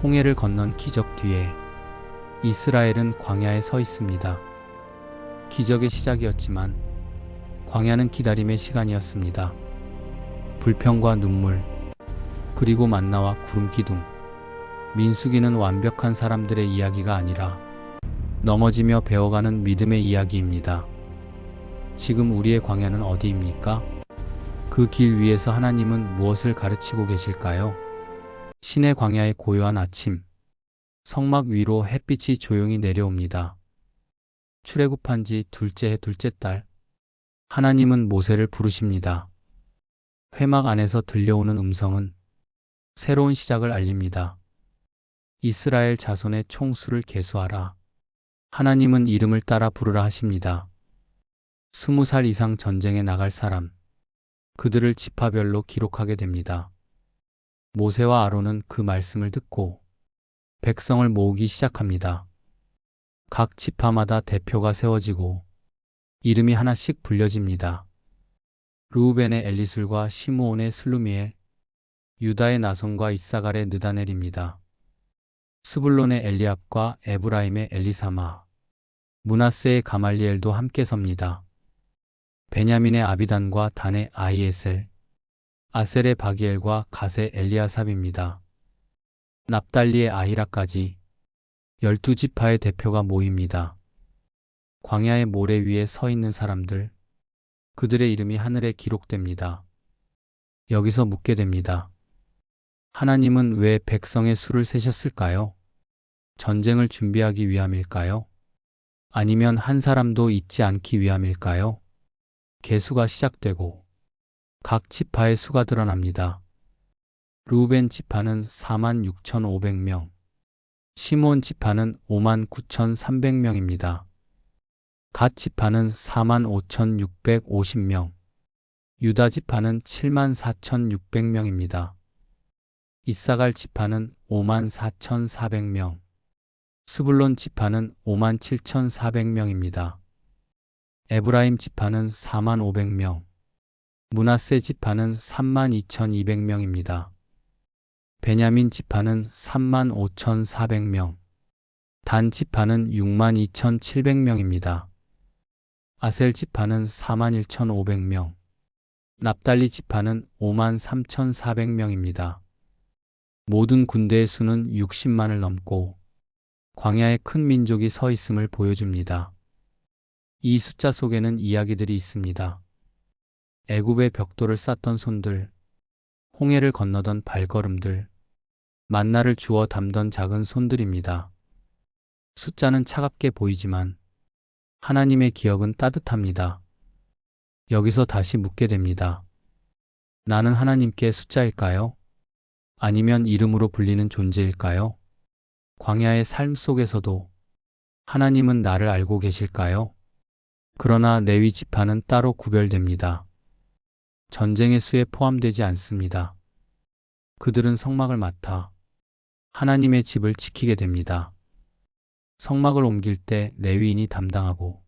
홍해를 건넌 기적 뒤에 이스라엘은 광야에 서 있습니다. 기적의 시작이었지만 광야는 기다림의 시간이었습니다. 불평과 눈물, 그리고 만나와 구름 기둥. 민수기는 완벽한 사람들의 이야기가 아니라 넘어지며 배워가는 믿음의 이야기입니다. 지금 우리의 광야는 어디입니까? 그 길 위에서 하나님은 무엇을 가르치고 계실까요? 신의 광야의 고요한 아침, 성막 위로 햇빛이 조용히 내려옵니다. 출애굽한 지 둘째 해 둘째 달, 하나님은 모세를 부르십니다. 회막 안에서 들려오는 음성은 새로운 시작을 알립니다. 이스라엘 자손의 총수를 계수하라. 하나님은 이름을 따라 부르라 하십니다. 20살 이상 전쟁에 나갈 사람, 그들을 지파별로 기록하게 됩니다. 모세와 아론은 그 말씀을 듣고 백성을 모으기 시작합니다. 각 지파마다 대표가 세워지고 이름이 하나씩 불려집니다. 르우벤의 엘리술과 시므온의 슬루미엘, 유다의 나손과 이사갈의 느다넬입니다. 스불론의 엘리압과 에브라임의 엘리사마, 므낫세의 가말리엘도 함께 섭니다. 베냐민의 아비단과 단의 아히에셀, 아셀의 바기엘과 갓의 엘리아삽입니다. 납달리의 아히라까지 12지파의 대표가 모입니다. 광야의 모래 위에 서 있는 사람들, 그들의 이름이 하늘에 기록됩니다. 여기서 묻게 됩니다. 하나님은 왜 백성의 수를 세셨을까요? 전쟁을 준비하기 위함일까요? 아니면 한 사람도 잊지 않기 위함일까요? 계수가 시작되고 각 지파의 수가 드러납니다. 르우벤 지파는 46,500명, 시므온 지파는 59,300명입니다. 갓 지파는 45,650명, 유다 지파는 74,600명입니다. 이사갈 지파는 54,400명, 스불론 지파는 57,400명입니다. 에브라임 지파는 45,000명, 므낫세 지파는 32,200명입니다. 베냐민 지파는 35,400명, 단 지파는 62,700명입니다. 아셀 지파는 41,500명, 납달리 지파는 53,400명입니다. 모든 군대의 수는 60만을 넘고 광야에 큰 민족이 서 있음을 보여줍니다. 이 숫자 속에는 이야기들이 있습니다. 애굽의 벽돌을 쌓던 손들, 홍해를 건너던 발걸음들, 만나를 주워 담던 작은 손들입니다. 숫자는 차갑게 보이지만 하나님의 기억은 따뜻합니다. 여기서 다시 묻게 됩니다. 나는 하나님께 숫자일까요? 아니면 이름으로 불리는 존재일까요? 광야의 삶 속에서도 하나님은 나를 알고 계실까요? 그러나 레위 지파는 따로 구별됩니다. 전쟁의 수에 포함되지 않습니다. 그들은 성막을 맡아 하나님의 집을 지키게 됩니다. 성막을 옮길 때 레위인이 담당하고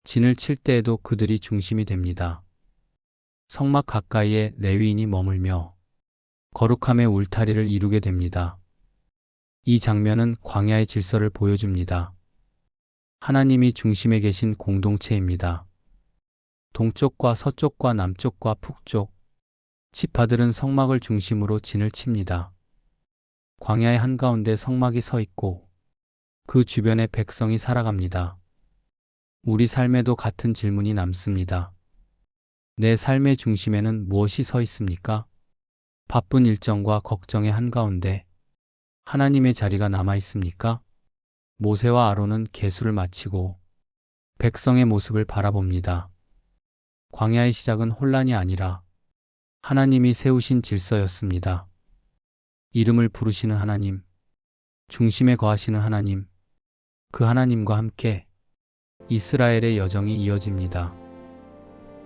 진을 칠 때에도 그들이 중심이 됩니다. 성막 가까이에 레위인이 머물며 거룩함의 울타리를 이루게 됩니다. 이 장면은 광야의 질서를 보여줍니다. 하나님이 중심에 계신 공동체입니다. 동쪽과 서쪽과 남쪽과 북쪽, 지파들은 성막을 중심으로 진을 칩니다. 광야의 한가운데 성막이 서 있고 그 주변에 백성이 살아갑니다. 우리 삶에도 같은 질문이 남습니다. 내 삶의 중심에는 무엇이 서 있습니까? 바쁜 일정과 걱정의 한가운데 하나님의 자리가 남아 있습니까? 모세와 아론은 계수를 마치고 백성의 모습을 바라봅니다. 광야의 시작은 혼란이 아니라 하나님이 세우신 질서였습니다. 이름을 부르시는 하나님, 중심에 거하시는 하나님, 그 하나님과 함께 이스라엘의 여정이 이어집니다.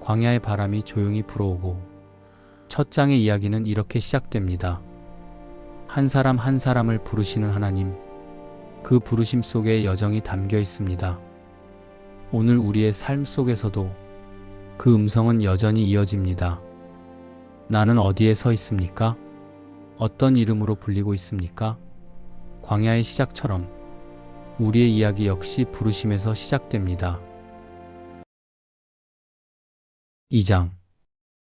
광야의 바람이 조용히 불어오고 첫 장의 이야기는 이렇게 시작됩니다. 한 사람 한 사람을 부르시는 하나님, 그 부르심 속에 여정이 담겨 있습니다. 오늘 우리의 삶 속에서도 그 음성은 여전히 이어집니다. 나는 어디에 서 있습니까? 어떤 이름으로 불리고 있습니까? 광야의 시작처럼 우리의 이야기 역시 부르심에서 시작됩니다. 2장.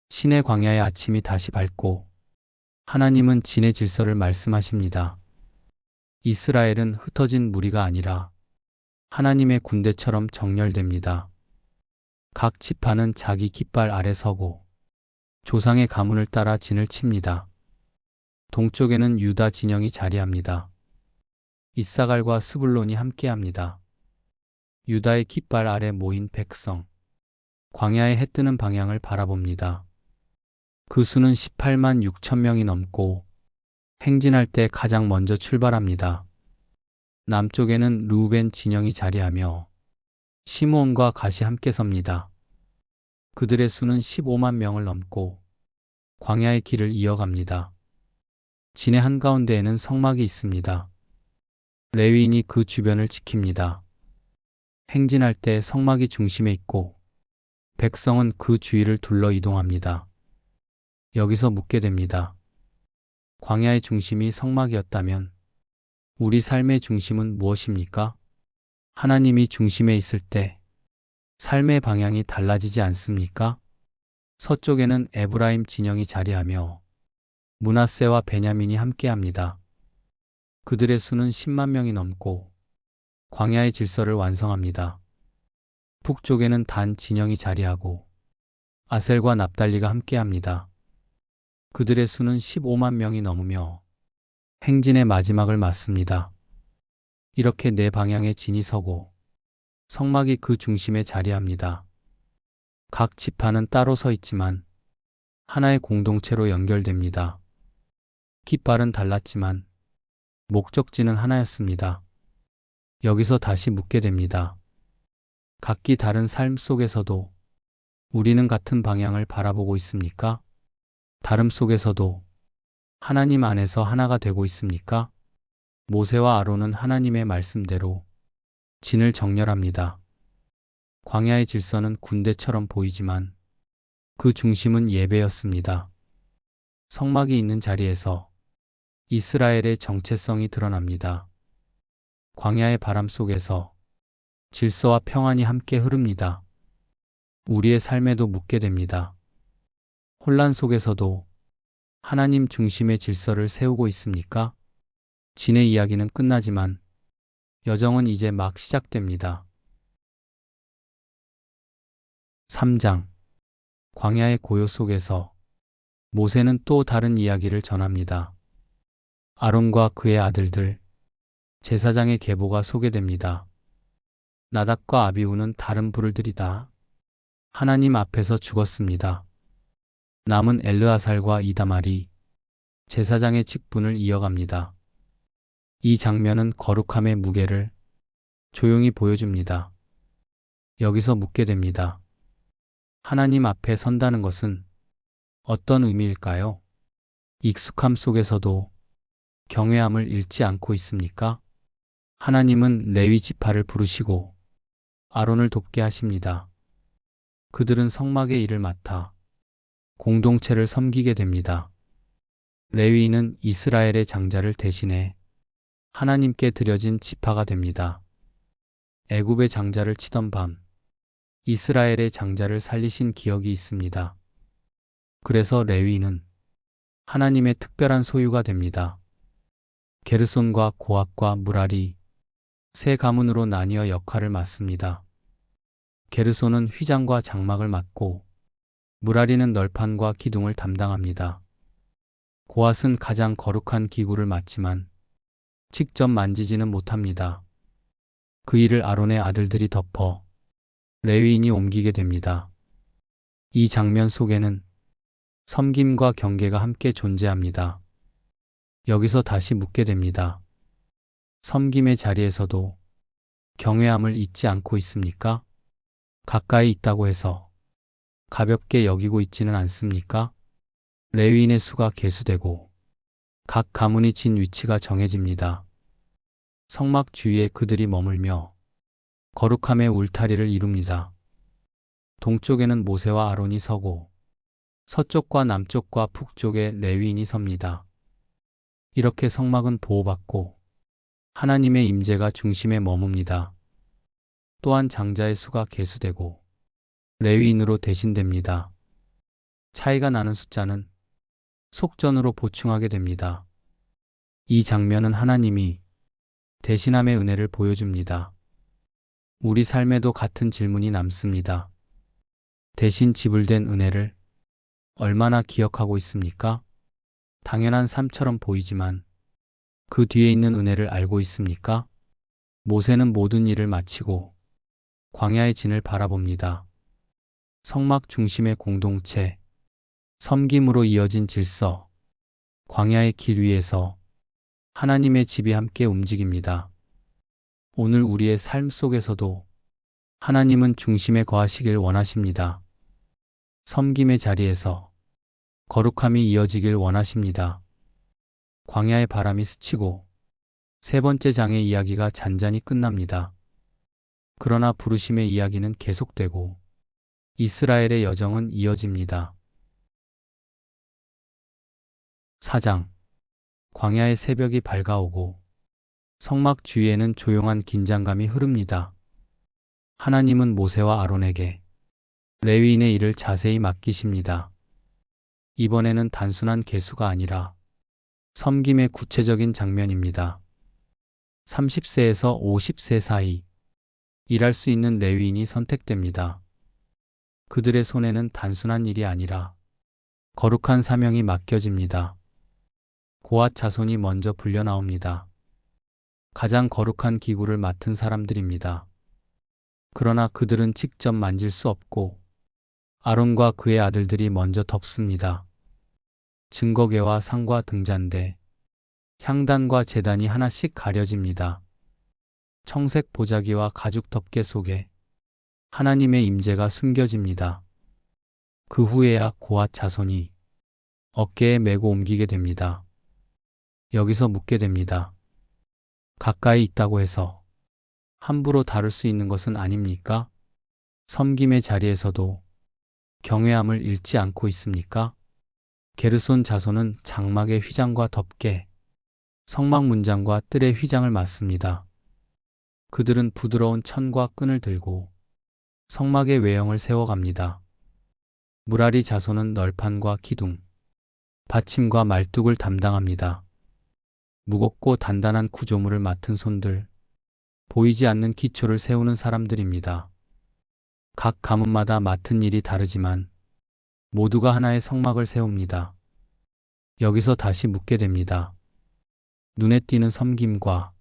신의 광야의 아침이 다시 밝고 하나님은 진의 질서를 말씀하십니다. 이스라엘은 흩어진 무리가 아니라 하나님의 군대처럼 정렬됩니다. 각 지파는 자기 깃발 아래 서고 조상의 가문을 따라 진을 칩니다. 동쪽에는 유다 진영이 자리합니다. 이사갈과 스불론이 함께합니다. 유다의 깃발 아래 모인 백성, 광야의 해 뜨는 방향을 바라봅니다. 그 수는 18만 6천 명이 넘고 행진할 때 가장 먼저 출발합니다. 남쪽에는 르우벤 진영이 자리하며 시므온과 갓이 함께 섭니다. 그들의 수는 15만 명을 넘고 광야의 길을 이어갑니다. 진의 한가운데에는 성막이 있습니다. 레위인이 그 주변을 지킵니다. 행진할 때 성막이 중심에 있고 백성은 그 주위를 둘러 이동합니다. 여기서 묻게 됩니다. 광야의 중심이 성막이었다면 우리 삶의 중심은 무엇입니까? 하나님이 중심에 있을 때 삶의 방향이 달라지지 않습니까? 서쪽에는 에브라임 진영이 자리하며 므낫세와 베냐민이 함께합니다. 그들의 수는 10만 명이 넘고 광야의 질서를 완성합니다. 북쪽에는 단 진영이 자리하고 아셀과 납달리가 함께합니다. 그들의 수는 15만 명이 넘으며 행진의 마지막을 맞습니다. 이렇게 네 방향의 진이 서고 성막이 그 중심에 자리합니다. 각 지파는 따로 서 있지만 하나의 공동체로 연결됩니다. 깃발은 달랐지만 목적지는 하나였습니다. 여기서 다시 묻게 됩니다. 각기 다른 삶 속에서도 우리는 같은 방향을 바라보고 있습니까? 다름 속에서도 하나님 안에서 하나가 되고 있습니까? 모세와 아론은 하나님의 말씀대로 진을 정렬합니다. 광야의 질서는 군대처럼 보이지만 그 중심은 예배였습니다. 성막이 있는 자리에서 이스라엘의 정체성이 드러납니다. 광야의 바람 속에서 질서와 평안이 함께 흐릅니다. 우리의 삶에도 묻게 됩니다. 혼란 속에서도 하나님 중심의 질서를 세우고 있습니까? 진의 이야기는 끝나지만 여정은 이제 막 시작됩니다. 3장. 광야의 고요 속에서 모세는 또 다른 이야기를 전합니다. 아론과 그의 아들들, 제사장의 계보가 소개됩니다. 나답과 아비후는 다른 불을 들이다 하나님 앞에서 죽었습니다. 남은 엘르아살과 이다말이 제사장의 직분을 이어갑니다. 이 장면은 거룩함의 무게를 조용히 보여줍니다. 여기서 묻게 됩니다. 하나님 앞에 선다는 것은 어떤 의미일까요? 익숙함 속에서도 경외함을 잃지 않고 있습니까? 하나님은 레위 지파를 부르시고 아론을 돕게 하십니다. 그들은 성막의 일을 맡아 공동체를 섬기게 됩니다. 레위인은 이스라엘의 장자를 대신해 하나님께 드려진 지파가 됩니다. 애굽의 장자를 치던 밤, 이스라엘의 장자를 살리신 기억이 있습니다. 그래서 레위인은 하나님의 특별한 소유가 됩니다. 게르손과 고핫과 무랄이 세 가문으로 나뉘어 역할을 맡습니다. 게르손은 휘장과 장막을 맡고 무랄이는 널판과 기둥을 담당합니다. 고핫은 가장 거룩한 기구를 맡지만 직접 만지지는 못합니다. 그 일을 아론의 아들들이 덮어 레위인이 옮기게 됩니다. 이 장면 속에는 섬김과 경계가 함께 존재합니다. 여기서 다시 묻게 됩니다. 섬김의 자리에서도 경외함을 잊지 않고 있습니까? 가까이 있다고 해서 가볍게 여기고 있지는 않습니까? 레위인의 수가 계수되고 각 가문이 진 위치가 정해집니다. 성막 주위에 그들이 머물며 거룩함의 울타리를 이룹니다. 동쪽에는 모세와 아론이 서고 서쪽과 남쪽과 북쪽에 레위인이 섭니다. 이렇게 성막은 보호받고 하나님의 임재가 중심에 머뭅니다. 또한 장자의 수가 계수되고 레위인으로 대신됩니다. 차이가 나는 숫자는 속전으로 보충하게 됩니다. 이 장면은 하나님이 대신함의 은혜를 보여줍니다. 우리 삶에도 같은 질문이 남습니다. 대신 지불된 은혜를 얼마나 기억하고 있습니까? 당연한 삶처럼 보이지만 그 뒤에 있는 은혜를 알고 있습니까? 모세는 모든 일을 마치고 광야의 진을 바라봅니다. 성막 중심의 공동체, 섬김으로 이어진 질서, 광야의 길 위에서 하나님의 집이 함께 움직입니다. 오늘 우리의 삶 속에서도 하나님은 중심에 거하시길 원하십니다. 섬김의 자리에서 거룩함이 이어지길 원하십니다. 광야의 바람이 스치고 세 번째 장의 이야기가 잔잔히 끝납니다. 그러나 부르심의 이야기는 계속되고 이스라엘의 여정은 이어집니다. 4장. 광야의 새벽이 밝아오고 성막 주위에는 조용한 긴장감이 흐릅니다. 하나님은 모세와 아론에게 레위인의 일을 자세히 맡기십니다. 이번에는 단순한 계수가 아니라 섬김의 구체적인 장면입니다. 30세에서 50세 사이 일할 수 있는 레위인이 선택됩니다. 그들의 손에는 단순한 일이 아니라 거룩한 사명이 맡겨집니다. 고앗 자손이 먼저 불려 나옵니다. 가장 거룩한 기구를 맡은 사람들입니다. 그러나 그들은 직접 만질 수 없고 아론과 그의 아들들이 먼저 덮습니다. 증거궤와 상과 등잔대, 향단과 제단이 하나씩 가려집니다. 청색 보자기와 가죽 덮개 속에 하나님의 임재가 숨겨집니다. 그 후에야 고앗 자손이 어깨에 메고 옮기게 됩니다. 여기서 묻게 됩니다. 가까이 있다고 해서 함부로 다룰 수 있는 것은 아닙니까? 섬김의 자리에서도 경외함을 잃지 않고 있습니까? 게르손 자손은 장막의 휘장과 덮개, 성막 문장과 뜰의 휘장을 맡습니다. 그들은 부드러운 천과 끈을 들고 성막의 외형을 세워갑니다. 무라리 자손은 널판과 기둥, 받침과 말뚝을 담당합니다. 무겁고 단단한 구조물을 맡은 손들, 보이지 않는 기초를 세우는 사람들입니다. 각 가문마다 맡은 일이 다르지만 모두가 하나의 성막을 세웁니다. 여기서 다시 묻게 됩니다. 눈에 띄는 섬김과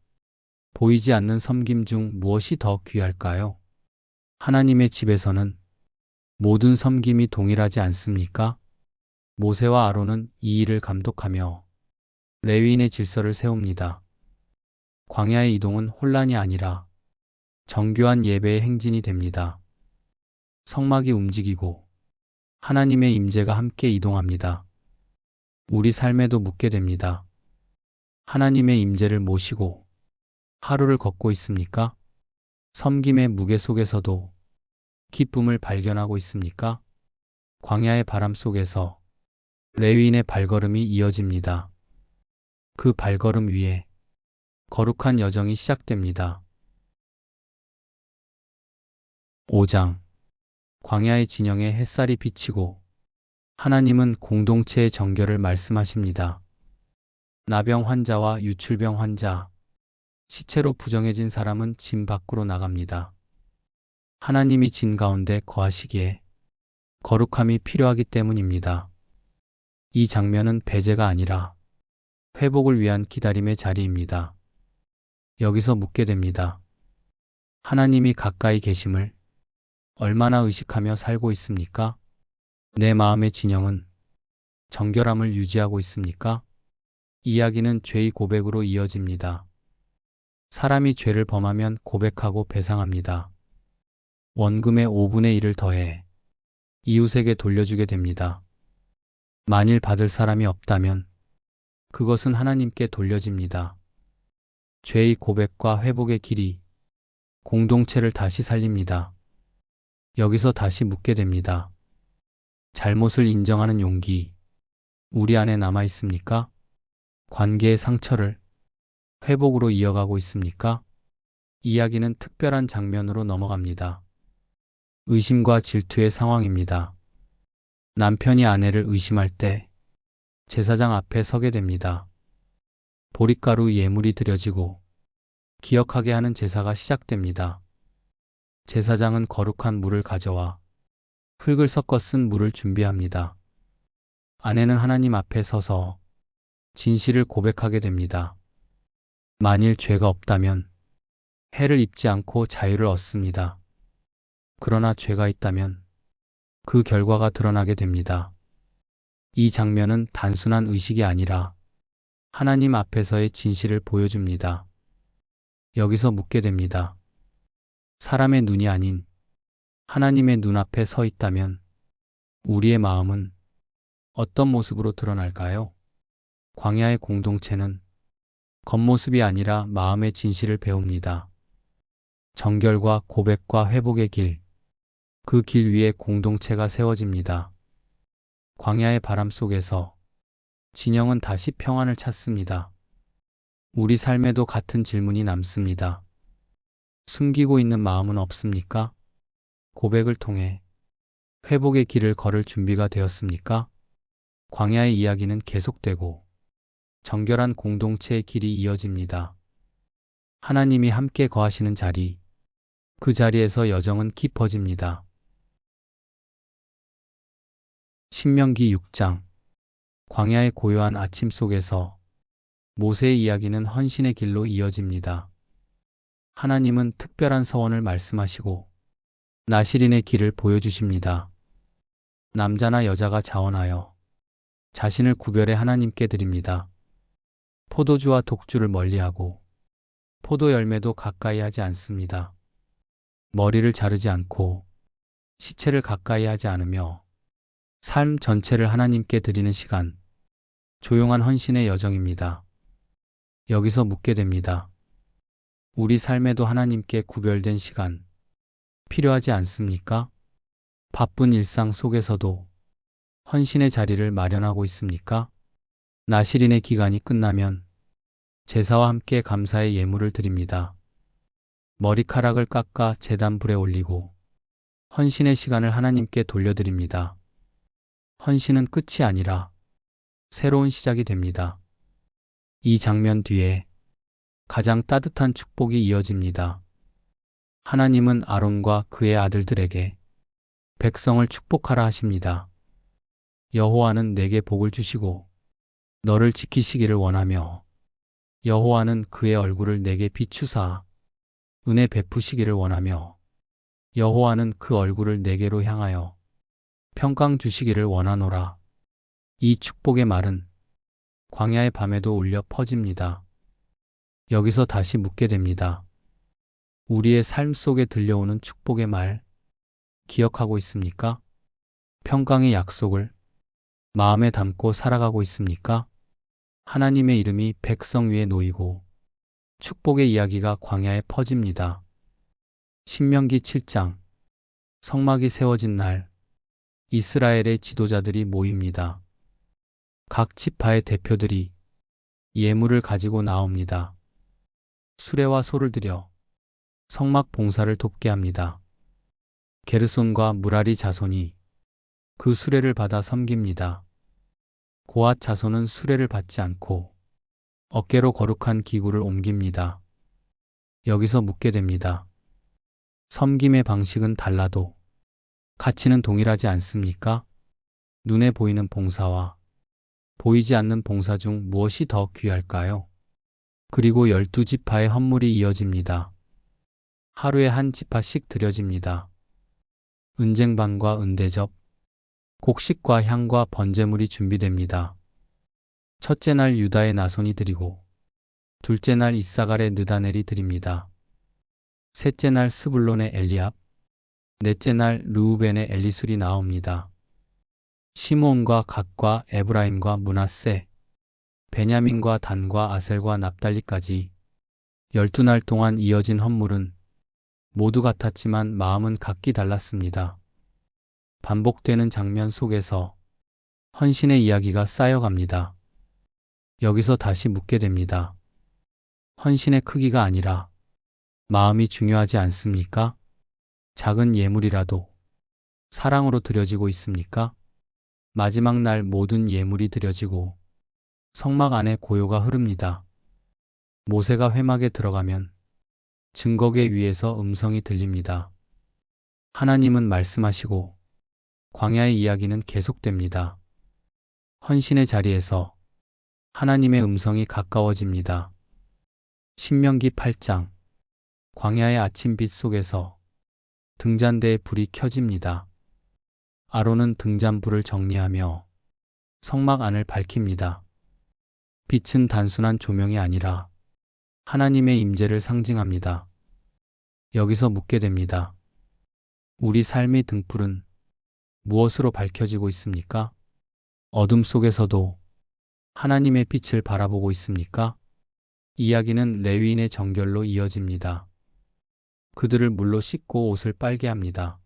보이지 않는 섬김 중 무엇이 더 귀할까요? 하나님의 집에서는 모든 섬김이 동일하지 않습니까? 모세와 아론은 이 일을 감독하며 레위인의 질서를 세웁니다. 광야의 이동은 혼란이 아니라 정교한 예배의 행진이 됩니다. 성막이 움직이고 하나님의 임재가 함께 이동합니다. 우리 삶에도 묻게 됩니다. 하나님의 임재를 모시고 하루를 걷고 있습니까? 섬김의 무게 속에서도 기쁨을 발견하고 있습니까? 광야의 바람 속에서 레위인의 발걸음이 이어집니다. 그 발걸음 위에 거룩한 여정이 시작됩니다. 5장. 광야의 진영에 햇살이 비치고 하나님은 공동체의 정결을 말씀하십니다. 나병 환자와 유출병 환자, 시체로 부정해진 사람은 진 밖으로 나갑니다. 하나님이 진 가운데 거하시기에 거룩함이 필요하기 때문입니다. 이 장면은 배제가 아니라 회복을 위한 기다림의 자리입니다. 여기서 묻게 됩니다. 하나님이 가까이 계심을 얼마나 의식하며 살고 있습니까? 내 마음의 진영은 정결함을 유지하고 있습니까? 이야기는 죄의 고백으로 이어집니다. 사람이 죄를 범하면 고백하고 배상합니다. 원금의 5분의 1을 더해 이웃에게 돌려주게 됩니다. 만일 받을 사람이 없다면 그것은 하나님께 돌려집니다. 죄의 고백과 회복의 길이 공동체를 다시 살립니다. 여기서 다시 묻게 됩니다. 잘못을 인정하는 용기, 우리 안에 남아 있습니까? 관계의 상처를 회복으로 이어가고 있습니까? 이야기는 특별한 장면으로 넘어갑니다. 의심과 질투의 상황입니다. 남편이 아내를 의심할 때 제사장 앞에 서게 됩니다. 보릿가루 예물이 드려지고 기억하게 하는 제사가 시작됩니다. 제사장은 거룩한 물을 가져와 흙을 섞어 쓴 물을 준비합니다. 아내는 하나님 앞에 서서 진실을 고백하게 됩니다. 만일 죄가 없다면 해를 입지 않고 자유를 얻습니다. 그러나 죄가 있다면 그 결과가 드러나게 됩니다. 이 장면은 단순한 의식이 아니라 하나님 앞에서의 진실을 보여줍니다. 여기서 묻게 됩니다. 사람의 눈이 아닌 하나님의 눈앞에 서 있다면 우리의 마음은 어떤 모습으로 드러날까요? 광야의 공동체는 겉모습이 아니라 마음의 진실을 배웁니다. 정결과 고백과 회복의 길, 그 길 위에 공동체가 세워집니다. 광야의 바람 속에서 진영은 다시 평안을 찾습니다. 우리 삶에도 같은 질문이 남습니다. 숨기고 있는 마음은 없습니까? 고백을 통해 회복의 길을 걸을 준비가 되었습니까? 광야의 이야기는 계속되고 정결한 공동체의 길이 이어집니다. 하나님이 함께 거하시는 자리, 그 자리에서 여정은 깊어집니다. 신명기 6장. 광야의 고요한 아침 속에서 모세의 이야기는 헌신의 길로 이어집니다. 하나님은 특별한 서원을 말씀하시고 나실인의 길을 보여주십니다. 남자나 여자가 자원하여 자신을 구별해 하나님께 드립니다. 포도주와 독주를 멀리하고 포도 열매도 가까이 하지 않습니다. 머리를 자르지 않고 시체를 가까이 하지 않으며 삶 전체를 하나님께 드리는 시간, 조용한 헌신의 여정입니다. 여기서 묻게 됩니다. 우리 삶에도 하나님께 구별된 시간 필요하지 않습니까? 바쁜 일상 속에서도 헌신의 자리를 마련하고 있습니까? 나실인의 기간이 끝나면 제사와 함께 감사의 예물을 드립니다. 머리카락을 깎아 제단 불에 올리고 헌신의 시간을 하나님께 돌려드립니다. 헌신은 끝이 아니라 새로운 시작이 됩니다. 이 장면 뒤에 가장 따뜻한 축복이 이어집니다. 하나님은 아론과 그의 아들들에게 백성을 축복하라 하십니다. 여호와는 내게 복을 주시고 너를 지키시기를 원하며 여호와는 그의 얼굴을 내게 비추사 은혜 베푸시기를 원하며 여호와는 그 얼굴을 내게로 향하여 평강 주시기를 원하노라. 이 축복의 말은 광야의 밤에도 울려 퍼집니다. 여기서 다시 묻게 됩니다. 우리의 삶 속에 들려오는 축복의 말 기억하고 있습니까? 평강의 약속을 마음에 담고 살아가고 있습니까? 하나님의 이름이 백성 위에 놓이고 축복의 이야기가 광야에 퍼집니다. 신명기 7장. 성막이 세워진 날 이스라엘의 지도자들이 모입니다. 각 지파의 대표들이 예물을 가지고 나옵니다. 수레와 소를 들여 성막 봉사를 돕게 합니다. 게르손과 무라리 자손이 그 수레를 받아 섬깁니다. 고앗 자손은 수레를 받지 않고 어깨로 거룩한 기구를 옮깁니다. 여기서 묻게 됩니다. 섬김의 방식은 달라도 가치는 동일하지 않습니까? 눈에 보이는 봉사와 보이지 않는 봉사 중 무엇이 더 귀할까요? 그리고 12지파의 헌물이 이어집니다. 하루에 한 지파씩 드려집니다. 은쟁반과 은대접, 곡식과 향과 번제물이 준비됩니다. 첫째 날 유다의 나손이 드리고 둘째 날 이사갈의 느다넬이 드립니다. 셋째 날 스불론의 엘리압, 넷째 날 르우벤의 엘리술이 나옵니다. 시므온과 갓과 에브라임과 므낫세, 베냐민과 단과 아셀과 납달리까지 12날 동안 이어진 헌물은 모두 같았지만 마음은 각기 달랐습니다. 반복되는 장면 속에서 헌신의 이야기가 쌓여갑니다. 여기서 다시 묻게 됩니다. 헌신의 크기가 아니라 마음이 중요하지 않습니까? 작은 예물이라도 사랑으로 드려지고 있습니까? 마지막 날 모든 예물이 드려지고 성막 안에 고요가 흐릅니다. 모세가 회막에 들어가면 증거계 위에서 음성이 들립니다. 하나님은 말씀하시고 광야의 이야기는 계속됩니다. 헌신의 자리에서 하나님의 음성이 가까워집니다. 신명기 8장 광야의 아침빛 속에서 등잔대에 불이 켜집니다. 아론은 등잔불을 정리하며 성막 안을 밝힙니다. 빛은 단순한 조명이 아니라 하나님의 임재를 상징합니다. 여기서 묻게 됩니다. 우리 삶의 등불은 무엇으로 밝혀지고 있습니까? 어둠 속에서도 하나님의 빛을 바라보고 있습니까? 이야기는 레위인의 정결로 이어집니다. 그들을 물로 씻고 옷을 빨게 합니다.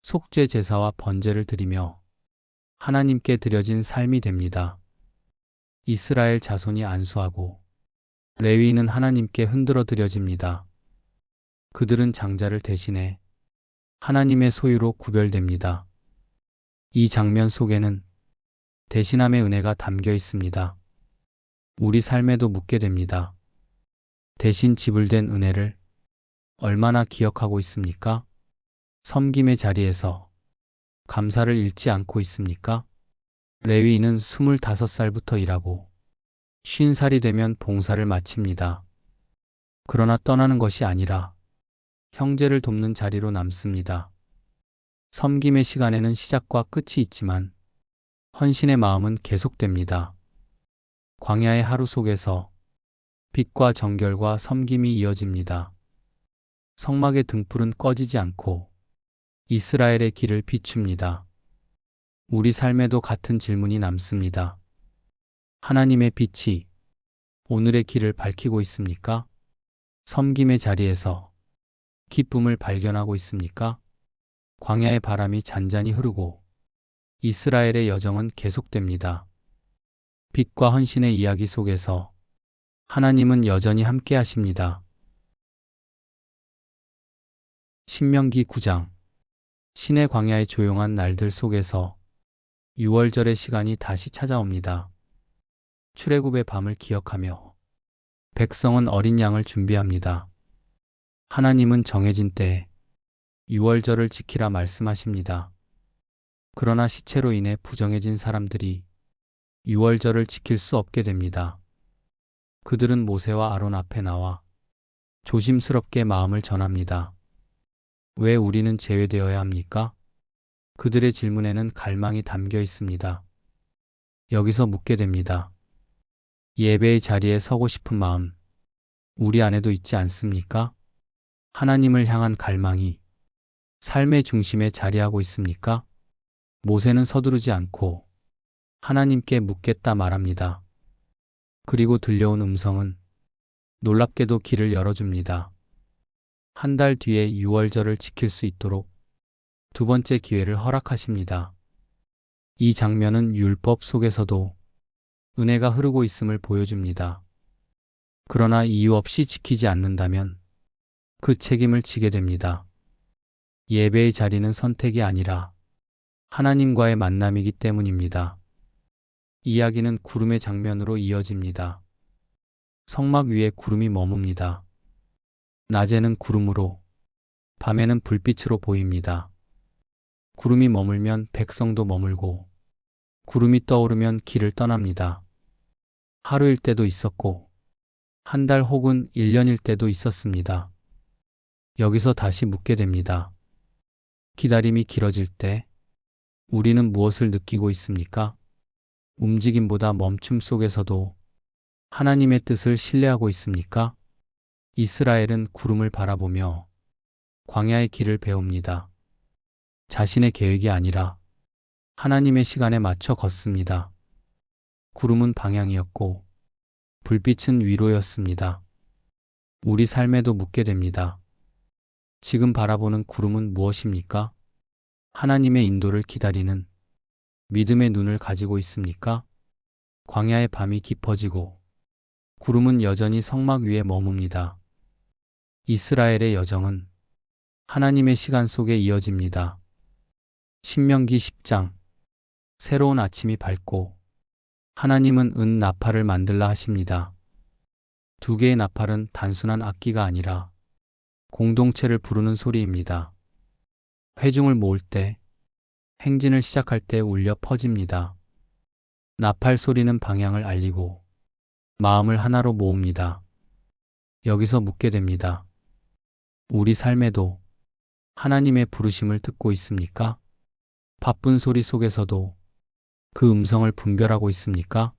속죄 제사와 번제를 드리며 하나님께 드려진 삶이 됩니다. 이스라엘 자손이 안수하고 레위인은 하나님께 흔들어 드려집니다. 그들은 장자를 대신해 하나님의 소유로 구별됩니다. 이 장면 속에는 대신함의 은혜가 담겨 있습니다. 우리 삶에도 묻게 됩니다. 대신 지불된 은혜를 얼마나 기억하고 있습니까? 섬김의 자리에서 감사를 잃지 않고 있습니까? 레위인은 25살부터 일하고 50살이 되면 봉사를 마칩니다. 그러나 떠나는 것이 아니라 형제를 돕는 자리로 남습니다. 섬김의 시간에는 시작과 끝이 있지만 헌신의 마음은 계속됩니다. 광야의 하루 속에서 빛과 정결과 섬김이 이어집니다. 성막의 등불은 꺼지지 않고 이스라엘의 길을 비춥니다. 우리 삶에도 같은 질문이 남습니다. 하나님의 빛이 오늘의 길을 밝히고 있습니까? 섬김의 자리에서 기쁨을 발견하고 있습니까? 광야의 바람이 잔잔히 흐르고 이스라엘의 여정은 계속됩니다. 빛과 헌신의 이야기 속에서 하나님은 여전히 함께 하십니다. 신명기 9장 신의 광야의 조용한 날들 속에서 6월절의 시간이 다시 찾아옵니다. 출애굽의 밤을 기억하며 백성은 어린 양을 준비합니다. 하나님은 정해진 때에 6월절을 지키라 말씀하십니다. 그러나 시체로 인해 부정해진 사람들이 6월절을 지킬 수 없게 됩니다. 그들은 모세와 아론 앞에 나와 조심스럽게 마음을 전합니다. 왜 우리는 제외되어야 합니까? 그들의 질문에는 갈망이 담겨 있습니다. 여기서 묻게 됩니다. 예배의 자리에 서고 싶은 마음, 우리 안에도 있지 않습니까? 하나님을 향한 갈망이 삶의 중심에 자리하고 있습니까? 모세는 서두르지 않고 하나님께 묻겠다 말합니다. 그리고 들려온 음성은 놀랍게도 길을 열어줍니다. 한 달 뒤에 6월절을 지킬 수 있도록 두 번째 기회를 허락하십니다. 이 장면은 율법 속에서도 은혜가 흐르고 있음을 보여줍니다. 그러나 이유 없이 지키지 않는다면 그 책임을 지게 됩니다. 예배의 자리는 선택이 아니라 하나님과의 만남이기 때문입니다. 이야기는 구름의 장면으로 이어집니다. 성막 위에 구름이 머뭅니다. 낮에는 구름으로, 밤에는 불빛으로 보입니다. 구름이 머물면 백성도 머물고, 구름이 떠오르면 길을 떠납니다. 하루일 때도 있었고, 한 달 혹은 1년일 때도 있었습니다. 여기서 다시 묻게 됩니다. 기다림이 길어질 때, 우리는 무엇을 느끼고 있습니까? 움직임보다 멈춤 속에서도 하나님의 뜻을 신뢰하고 있습니까? 이스라엘은 구름을 바라보며 광야의 길을 배웁니다. 자신의 계획이 아니라 하나님의 시간에 맞춰 걷습니다. 구름은 방향이었고 불빛은 위로였습니다. 우리 삶에도 묻게 됩니다. 지금 바라보는 구름은 무엇입니까? 하나님의 인도를 기다리는 믿음의 눈을 가지고 있습니까? 광야의 밤이 깊어지고 구름은 여전히 성막 위에 머뭅니다. 이스라엘의 여정은 하나님의 시간 속에 이어집니다. 신명기 10장. 새로운 아침이 밝고 하나님은 은 나팔을 만들라 하십니다. 두 개의 나팔은 단순한 악기가 아니라 공동체를 부르는 소리입니다. 회중을 모을 때, 행진을 시작할 때 울려 퍼집니다. 나팔 소리는 방향을 알리고 마음을 하나로 모읍니다. 여기서 묻게 됩니다. 우리 삶에도 하나님의 부르심을 듣고 있습니까? 바쁜 소리 속에서도 그 음성을 분별하고 있습니까?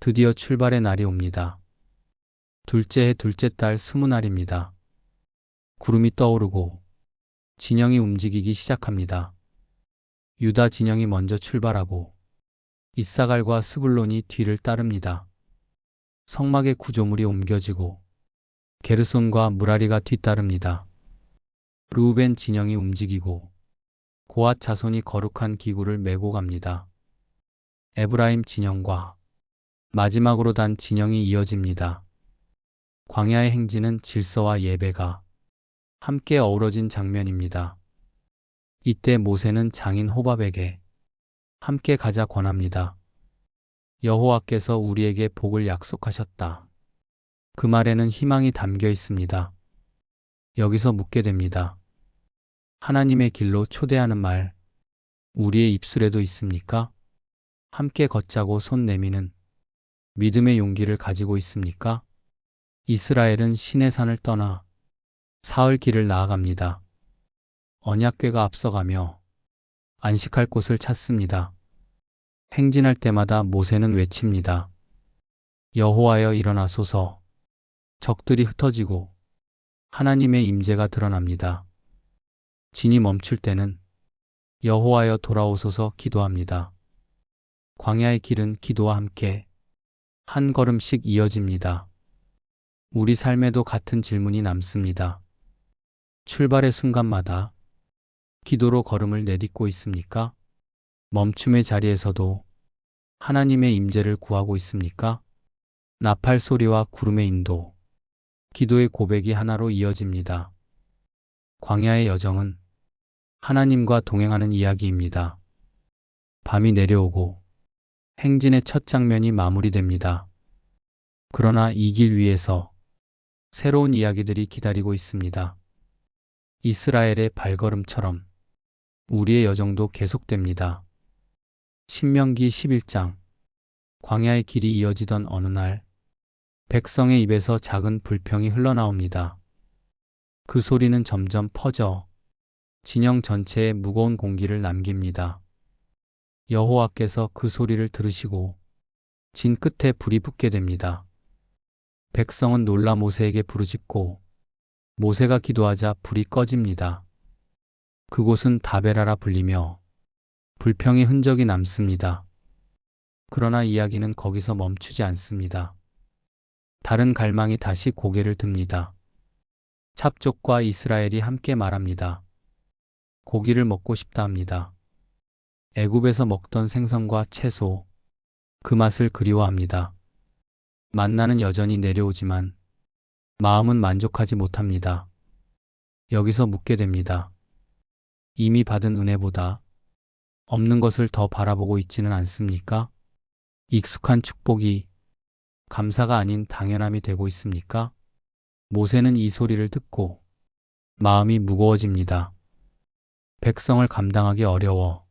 드디어 출발의 날이 옵니다. 둘째 해 둘째 달 20날입니다. 구름이 떠오르고 진영이 움직이기 시작합니다. 유다 진영이 먼저 출발하고 이사갈과 스불론이 뒤를 따릅니다. 성막의 구조물이 옮겨지고 게르손과 무라리가 뒤따릅니다. 르우벤 진영이 움직이고 고앗 자손이 거룩한 기구를 메고 갑니다. 에브라임 진영과 마지막으로 단 진영이 이어집니다. 광야의 행진은 질서와 예배가 함께 어우러진 장면입니다. 이때 모세는 장인 호밥에게 함께 가자 권합니다. 여호와께서 우리에게 복을 약속하셨다. 그 말에는 희망이 담겨 있습니다. 여기서 묻게 됩니다. 하나님의 길로 초대하는 말, 우리의 입술에도 있습니까? 함께 걷자고 손 내미는 믿음의 용기를 가지고 있습니까? 이스라엘은 신의 산을 떠나 사흘 길을 나아갑니다. 언약궤가 앞서가며 안식할 곳을 찾습니다. 행진할 때마다 모세는 외칩니다. 여호와여 일어나소서. 적들이 흩어지고 하나님의 임재가 드러납니다. 진이 멈출 때는 여호와여 돌아오소서 기도합니다. 광야의 길은 기도와 함께 한 걸음씩 이어집니다. 우리 삶에도 같은 질문이 남습니다. 출발의 순간마다 기도로 걸음을 내딛고 있습니까? 멈춤의 자리에서도 하나님의 임재를 구하고 있습니까? 나팔 소리와 구름의 인도, 기도의 고백이 하나로 이어집니다. 광야의 여정은 하나님과 동행하는 이야기입니다. 밤이 내려오고 행진의 첫 장면이 마무리됩니다. 그러나 이 길 위에서 새로운 이야기들이 기다리고 있습니다. 이스라엘의 발걸음처럼 우리의 여정도 계속됩니다. 신명기 11장. 광야의 길이 이어지던 어느 날 백성의 입에서 작은 불평이 흘러나옵니다. 그 소리는 점점 퍼져 진영 전체에 무거운 공기를 남깁니다. 여호와께서 그 소리를 들으시고 진 끝에 불이 붙게 됩니다. 백성은 놀라 모세에게 부르짖고 모세가 기도하자 불이 꺼집니다. 그곳은 다베라라 불리며 불평의 흔적이 남습니다. 그러나 이야기는 거기서 멈추지 않습니다. 다른 갈망이 다시 고개를 듭니다. 찹족과 이스라엘이 함께 말합니다. 고기를 먹고 싶다 합니다. 애굽에서 먹던 생선과 채소, 그 맛을 그리워합니다. 만나는 여전히 내려오지만 마음은 만족하지 못합니다. 여기서 묻게 됩니다. 이미 받은 은혜보다 없는 것을 더 바라보고 있지는 않습니까? 익숙한 축복이 감사가 아닌 당연함이 되고 있습니까? 모세는 이 소리를 듣고 마음이 무거워집니다. 백성을 감당하기 어려워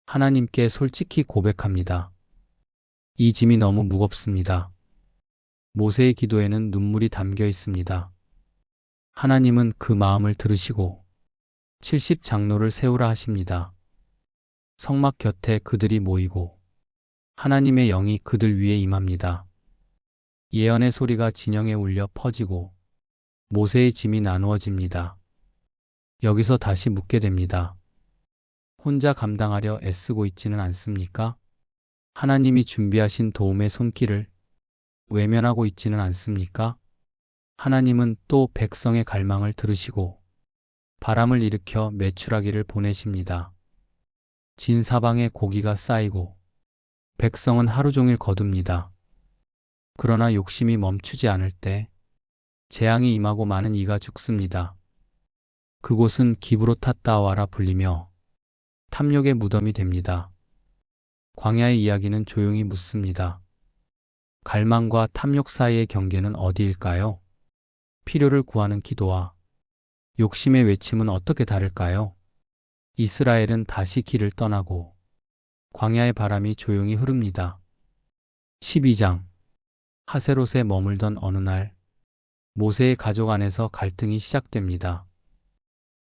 하나님께 솔직히 고백합니다. 이 짐이 너무 무겁습니다. 모세의 기도에는 눈물이 담겨 있습니다. 하나님은 그 마음을 들으시고 70장로를 세우라 하십니다. 성막 곁에 그들이 모이고 하나님의 영이 그들 위에 임합니다. 예언의 소리가 진영에 울려 퍼지고 모세의 짐이 나누어집니다. 여기서 다시 묻게 됩니다. 혼자 감당하려 애쓰고 있지는 않습니까? 하나님이 준비하신 도움의 손길을 외면하고 있지는 않습니까? 하나님은 또 백성의 갈망을 들으시고 바람을 일으켜 메추라기를 보내십니다. 진 사방에 고기가 쌓이고 백성은 하루 종일 거둡니다. 그러나 욕심이 멈추지 않을 때 재앙이 임하고 많은 이가 죽습니다. 그곳은 기브로탓다와라 불리며 탐욕의 무덤이 됩니다. 광야의 이야기는 조용히 묻습니다. 갈망과 탐욕 사이의 경계는 어디일까요? 필요를 구하는 기도와 욕심의 외침은 어떻게 다를까요? 이스라엘은 다시 길을 떠나고 광야의 바람이 조용히 흐릅니다. 12장 하세롯에 머물던 어느 날 모세의 가족 안에서 갈등이 시작됩니다.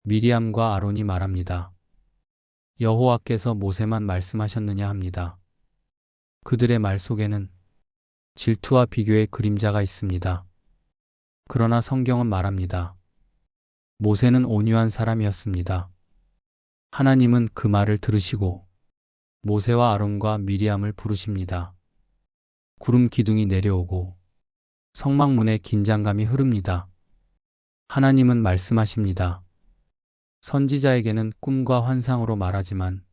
미리암과 아론이 말합니다. 여호와께서 모세만 말씀하셨느냐 합니다. 그들의 말 속에는 질투와 비교의 그림자가 있습니다. 그러나 성경은 말합니다. 모세는 온유한 사람이었습니다. 하나님은 그 말을 들으시고 모세와 아론과 미리암을 부르십니다. 구름 기둥이 내려오고 성막문에 긴장감이 흐릅니다. 하나님은 말씀하십니다. 선지자에게는 꿈과 환상으로 말하지만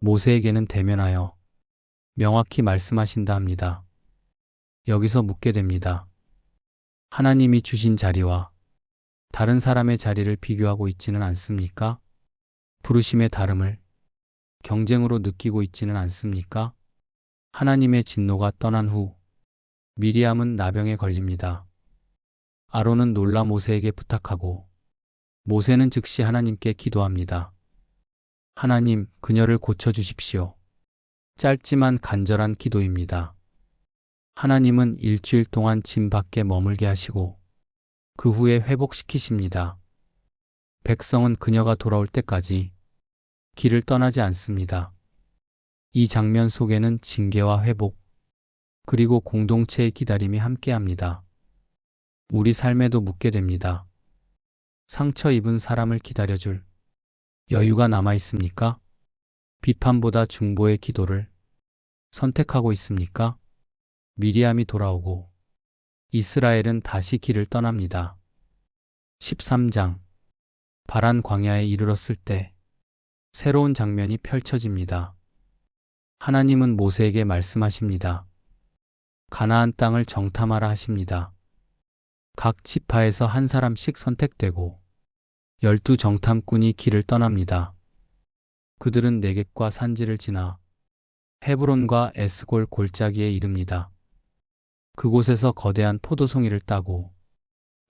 모세에게는 대면하여 명확히 말씀하신다 합니다. 여기서 묻게 됩니다. 하나님이 주신 자리와 다른 사람의 자리를 비교하고 있지는 않습니까? 부르심의 다름을 경쟁으로 느끼고 있지는 않습니까? 하나님의 진노가 떠난 후 미리암은 나병에 걸립니다. 아론은 놀라 모세에게 부탁하고 모세는 즉시 하나님께 기도합니다. 하나님, 그녀를 고쳐주십시오. 짧지만 간절한 기도입니다. 하나님은 일주일 동안 짐 밖에 머물게 하시고 그 후에 회복시키십니다. 백성은 그녀가 돌아올 때까지 길을 떠나지 않습니다. 이 장면 속에는 징계와 회복, 그리고 공동체의 기다림이 함께합니다. 우리 삶에도 묻게 됩니다. 상처 입은 사람을 기다려줄 여유가 남아 있습니까? 비판보다 중보의 기도를 선택하고 있습니까? 미리암이 돌아오고 이스라엘은 다시 길을 떠납니다. 13장 바란 광야에 이르렀을 때 새로운 장면이 펼쳐집니다. 하나님은 모세에게 말씀하십니다. 가나안 땅을 정탐하라 하십니다. 각 지파에서 한 사람씩 선택되고 12 정탐꾼이 길을 떠납니다. 그들은 네겝과 산지를 지나 헤브론과 에스골 골짜기에 이릅니다. 그곳에서 거대한 포도송이를 따고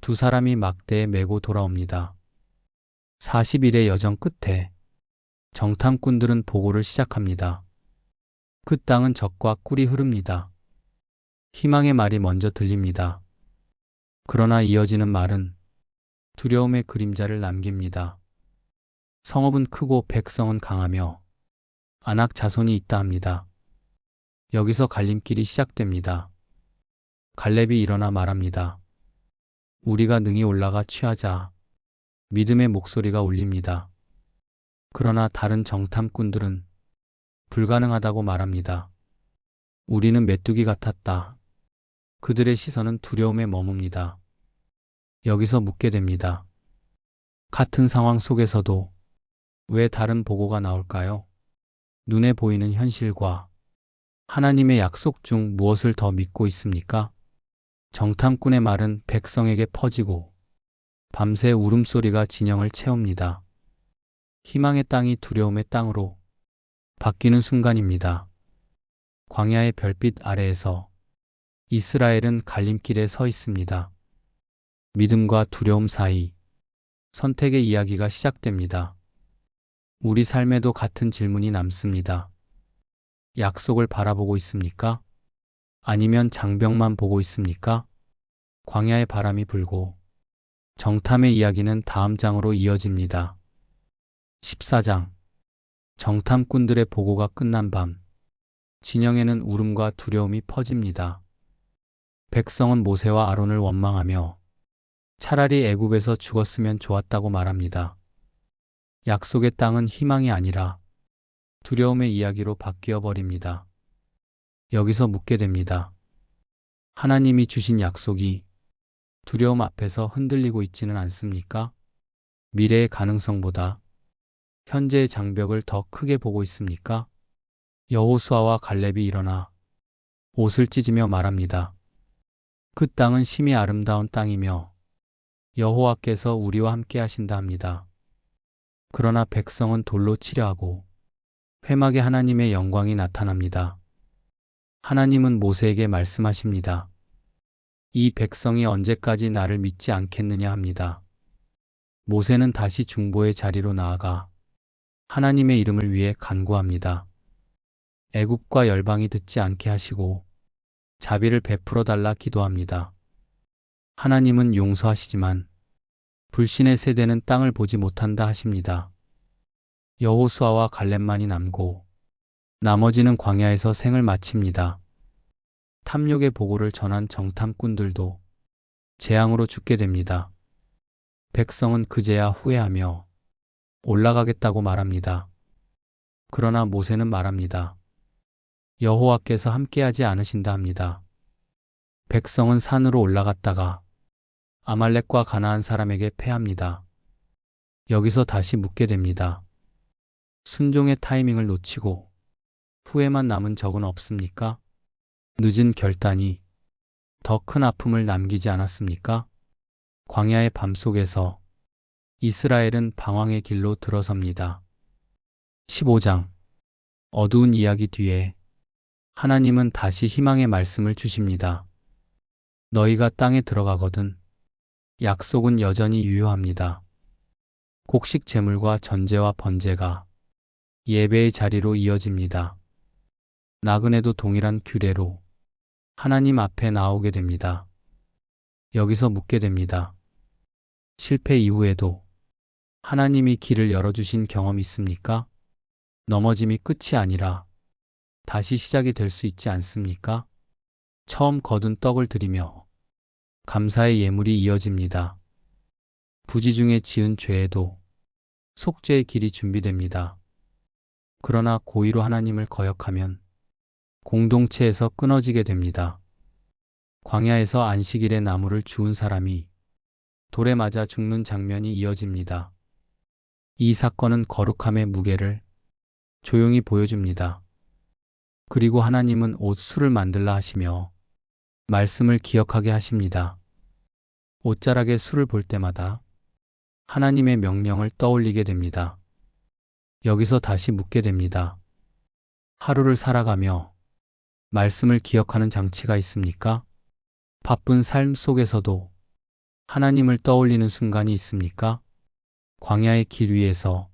두 사람이 막대에 메고 돌아옵니다. 40일의 여정 끝에 정탐꾼들은 보고를 시작합니다. 그 땅은 적과 꿀이 흐릅니다. 희망의 말이 먼저 들립니다. 그러나 이어지는 말은 두려움의 그림자를 남깁니다. 성읍은 크고 백성은 강하며 아낙 자손이 있다 합니다. 여기서 갈림길이 시작됩니다. 갈렙이 일어나 말합니다. 우리가 능히 올라가 취하자. 믿음의 목소리가 울립니다. 그러나 다른 정탐꾼들은 불가능하다고 말합니다. 우리는 메뚜기 같았다. 그들의 시선은 두려움에 머뭅니다. 여기서 묻게 됩니다. 같은 상황 속에서도 왜 다른 보고가 나올까요? 눈에 보이는 현실과 하나님의 약속 중 무엇을 더 믿고 있습니까? 정탐꾼의 말은 백성에게 퍼지고 밤새 울음소리가 진영을 채웁니다. 희망의 땅이 두려움의 땅으로 바뀌는 순간입니다. 광야의 별빛 아래에서 이스라엘은 갈림길에 서 있습니다. 믿음과 두려움 사이 선택의 이야기가 시작됩니다. 우리 삶에도 같은 질문이 남습니다. 약속을 바라보고 있습니까? 아니면 장벽만 보고 있습니까? 광야의 바람이 불고 정탐의 이야기는 다음 장으로 이어집니다. 14장 정탐꾼들의 보고가 끝난 밤 진영에는 울음과 두려움이 퍼집니다. 백성은 모세와 아론을 원망하며 차라리 애굽에서 죽었으면 좋았다고 말합니다. 약속의 땅은 희망이 아니라 두려움의 이야기로 바뀌어 버립니다. 여기서 묻게 됩니다. 하나님이 주신 약속이 두려움 앞에서 흔들리고 있지는 않습니까? 미래의 가능성보다 현재의 장벽을 더 크게 보고 있습니까? 여호수아와 갈렙이 일어나 옷을 찢으며 말합니다. 그 땅은 심히 아름다운 땅이며 여호와께서 우리와 함께 하신다 합니다. 그러나 백성은 돌로 치려하고 회막에 하나님의 영광이 나타납니다. 하나님은 모세에게 말씀하십니다. 이 백성이 언제까지 나를 믿지 않겠느냐 합니다. 모세는 다시 중보의 자리로 나아가 하나님의 이름을 위해 간구합니다. 애굽과 열방이 듣지 않게 하시고 자비를 베풀어 달라 기도합니다. 하나님은 용서하시지만 불신의 세대는 땅을 보지 못한다 하십니다. 여호수아와 갈렙만이 남고 나머지는 광야에서 생을 마칩니다. 탐욕의 보고를 전한 정탐꾼들도 재앙으로 죽게 됩니다. 백성은 그제야 후회하며 올라가겠다고 말합니다. 그러나 모세는 말합니다. 여호와께서 함께하지 않으신다 합니다. 백성은 산으로 올라갔다가 아말렉과 가나안 사람에게 패합니다. 여기서 다시 묻게 됩니다. 순종의 타이밍을 놓치고 후회만 남은 적은 없습니까? 늦은 결단이 더 큰 아픔을 남기지 않았습니까? 광야의 밤 속에서 이스라엘은 방황의 길로 들어섭니다. 15장 어두운 이야기 뒤에 하나님은 다시 희망의 말씀을 주십니다. 너희가 땅에 들어가거든 약속은 여전히 유효합니다. 곡식 제물과 전제와 번제가 예배의 자리로 이어집니다. 나그네도 동일한 규례로 하나님 앞에 나오게 됩니다. 여기서 묻게 됩니다. 실패 이후에도 하나님이 길을 열어주신 경험 있습니까? 넘어짐이 끝이 아니라 다시 시작이 될 수 있지 않습니까? 처음 거둔 떡을 드리며 감사의 예물이 이어집니다. 부지 중에 지은 죄에도 속죄의 길이 준비됩니다. 그러나 고의로 하나님을 거역하면 공동체에서 끊어지게 됩니다. 광야에서 안식일에 나무를 주운 사람이 돌에 맞아 죽는 장면이 이어집니다. 이 사건은 거룩함의 무게를 조용히 보여줍니다. 그리고 하나님은 옷술을 만들라 하시며 말씀을 기억하게 하십니다. 옷자락에 술을 볼 때마다 하나님의 명령을 떠올리게 됩니다. 여기서 다시 묻게 됩니다. 하루를 살아가며 말씀을 기억하는 장치가 있습니까? 바쁜 삶 속에서도 하나님을 떠올리는 순간이 있습니까? 광야의 길 위에서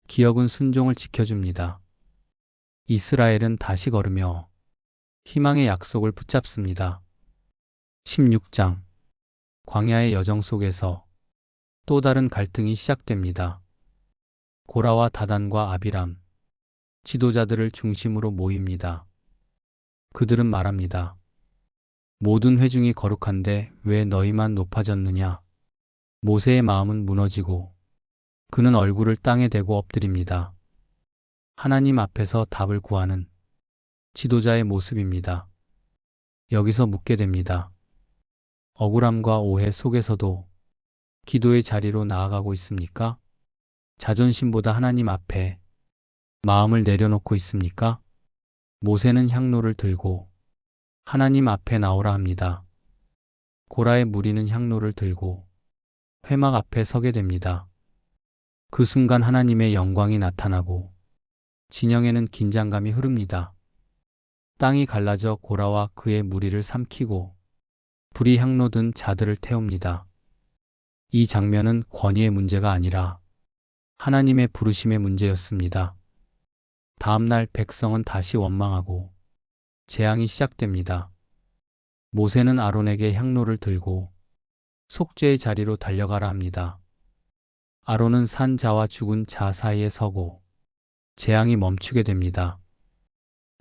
기억은 순종을 지켜줍니다. 이스라엘은 다시 걸으며 희망의 약속을 붙잡습니다. 16장 광야의 여정 속에서 또 다른 갈등이 시작됩니다. 고라와 다단과 아비람, 지도자들을 중심으로 모입니다. 그들은 말합니다. 모든 회중이 거룩한데 왜 너희만 높아졌느냐? 모세의 마음은 무너지고 그는 얼굴을 땅에 대고 엎드립니다. 하나님 앞에서 답을 구하는 지도자의 모습입니다. 여기서 묻게 됩니다. 억울함과 오해 속에서도 기도의 자리로 나아가고 있습니까? 자존심보다 하나님 앞에 마음을 내려놓고 있습니까? 모세는 향로를 들고 하나님 앞에 나오라 합니다. 고라의 무리는 향로를 들고 회막 앞에 서게 됩니다. 그 순간 하나님의 영광이 나타나고 진영에는 긴장감이 흐릅니다. 땅이 갈라져 고라와 그의 무리를 삼키고 불이 향로 든 자들을 태웁니다. 이 장면은 권위의 문제가 아니라 하나님의 부르심의 문제였습니다. 다음 날 백성은 다시 원망하고 재앙이 시작됩니다. 모세는 아론에게 향로를 들고 속죄의 자리로 달려가라 합니다. 아론은 산자와 죽은 자 사이에 서고 재앙이 멈추게 됩니다.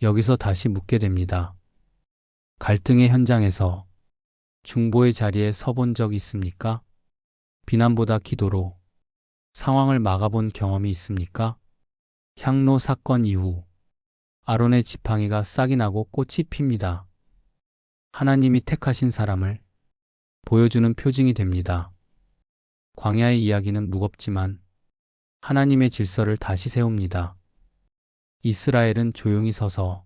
여기서 다시 묻게 됩니다. 갈등의 현장에서 중보의 자리에 서본 적 있습니까? 비난보다 기도로 상황을 막아본 경험이 있습니까? 향로 사건 이후 아론의 지팡이가 싹이 나고 꽃이 핍니다. 하나님이 택하신 사람을 보여주는 표징이 됩니다. 광야의 이야기는 무겁지만 하나님의 질서를 다시 세웁니다. 이스라엘은 조용히 서서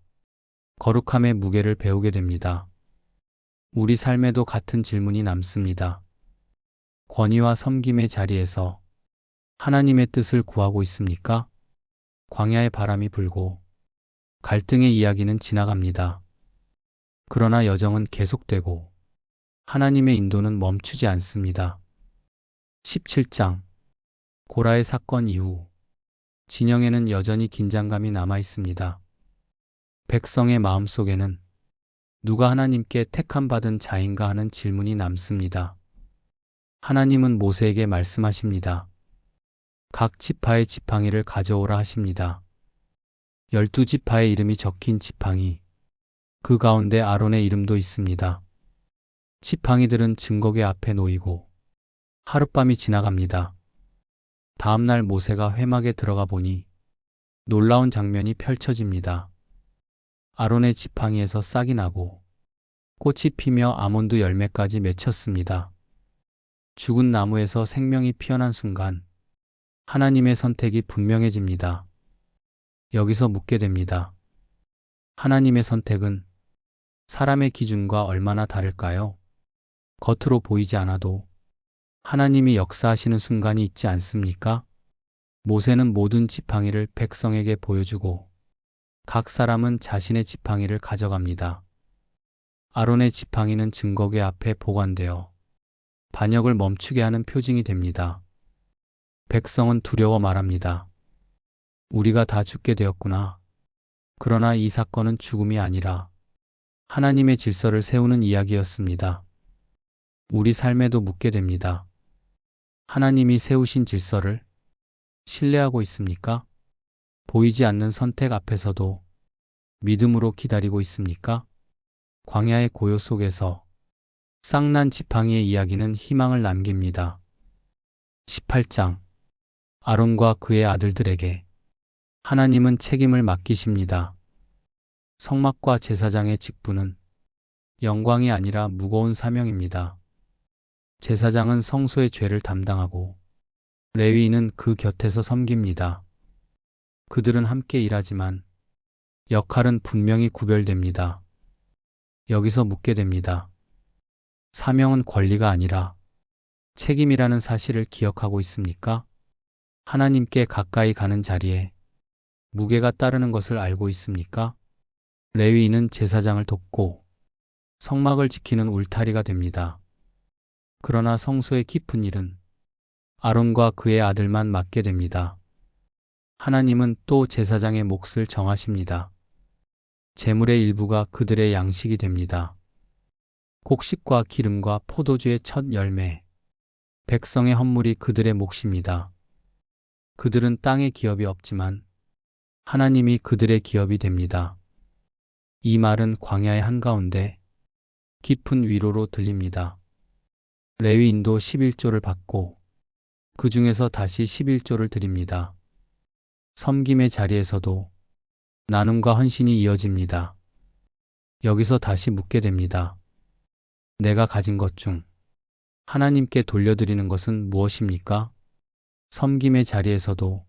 거룩함의 무게를 배우게 됩니다. 우리 삶에도 같은 질문이 남습니다. 권위와 섬김의 자리에서 하나님의 뜻을 구하고 있습니까? 광야의 바람이 불고 갈등의 이야기는 지나갑니다. 그러나 여정은 계속되고 하나님의 인도는 멈추지 않습니다. 17장 고라의 사건 이후 진영에는 여전히 긴장감이 남아 있습니다. 백성의 마음속에는 누가 하나님께 택함받은 자인가 하는 질문이 남습니다. 하나님은 모세에게 말씀하십니다. 각 지파의 지팡이를 가져오라 하십니다. 12지파의 이름이 적힌 지팡이, 그 가운데 아론의 이름도 있습니다. 지팡이들은 증거궤 앞에 놓이고 하룻밤이 지나갑니다. 다음날 모세가 회막에 들어가 보니 놀라운 장면이 펼쳐집니다. 아론의 지팡이에서 싹이 나고 꽃이 피며 아몬드 열매까지 맺혔습니다. 죽은 나무에서 생명이 피어난 순간 하나님의 선택이 분명해집니다. 여기서 묻게 됩니다. 하나님의 선택은 사람의 기준과 얼마나 다를까요? 겉으로 보이지 않아도 하나님이 역사하시는 순간이 있지 않습니까? 모세는 모든 지팡이를 백성에게 보여주고 각 사람은 자신의 지팡이를 가져갑니다. 아론의 지팡이는 증거궤 앞에 보관되어 반역을 멈추게 하는 표징이 됩니다. 백성은 두려워 말합니다. 우리가 다 죽게 되었구나. 그러나 이 사건은 죽음이 아니라 하나님의 질서를 세우는 이야기였습니다. 우리 삶에도 묻게 됩니다. 하나님이 세우신 질서를 신뢰하고 있습니까? 보이지 않는 선택 앞에서도 믿음으로 기다리고 있습니까? 광야의 고요 속에서 싹난 지팡이의 이야기는 희망을 남깁니다. 18장 아론과 그의 아들들에게 하나님은 책임을 맡기십니다. 성막과 제사장의 직분은 영광이 아니라 무거운 사명입니다. 제사장은 성소의 죄를 담당하고 레위인은 그 곁에서 섬깁니다. 그들은 함께 일하지만 역할은 분명히 구별됩니다. 여기서 묻게 됩니다. 사명은 권리가 아니라 책임이라는 사실을 기억하고 있습니까? 하나님께 가까이 가는 자리에 무게가 따르는 것을 알고 있습니까? 레위인은 제사장을 돕고 성막을 지키는 울타리가 됩니다. 그러나 성소의 깊은 일은 아론과 그의 아들만 맡게 됩니다. 하나님은 또 제사장의 몫을 정하십니다. 제물의 일부가 그들의 양식이 됩니다. 곡식과 기름과 포도주의 첫 열매, 백성의 헌물이 그들의 몫입니다. 그들은 땅에 기업이 없지만 하나님이 그들의 기업이 됩니다. 이 말은 광야의 한가운데 깊은 위로로 들립니다. 레위인도 11조를 받고 그 중에서 다시 11조를 드립니다. 섬김의 자리에서도 나눔과 헌신이 이어집니다. 여기서 다시 묻게 됩니다. 내가 가진 것 중 하나님께 돌려드리는 것은 무엇입니까? 섬김의 자리에서도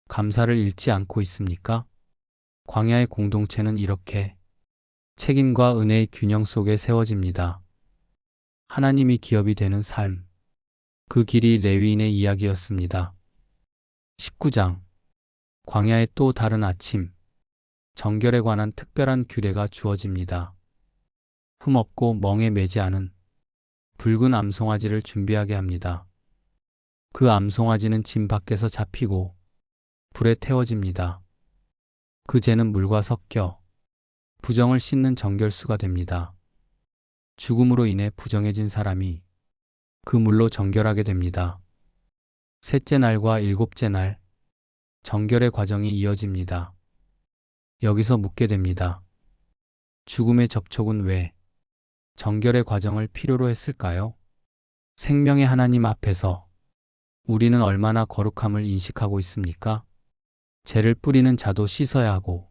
감사를 잃지 않고 있습니까? 광야의 공동체는 이렇게 책임과 은혜의 균형 속에 세워집니다. 하나님이 기업이 되는 삶, 그 길이 레위인의 이야기였습니다. 19장 광야의 또 다른 아침, 정결에 관한 특별한 규례가 주어집니다. 흠없고 멍에 매지 않은 붉은 암송아지를 준비하게 합니다. 그 암송아지는 진 밖에서 잡히고 불에 태워집니다. 그 재는 물과 섞여 부정을 씻는 정결수가 됩니다. 죽음으로 인해 부정해진 사람이 그 물로 정결하게 됩니다. 셋째 날과 일곱째 날, 정결의 과정이 이어집니다. 여기서 묻게 됩니다. 죽음의 접촉은 왜 정결의 과정을 필요로 했을까요? 생명의 하나님 앞에서 우리는 얼마나 거룩함을 인식하고 있습니까? 죄를 뿌리는 자도 씻어야 하고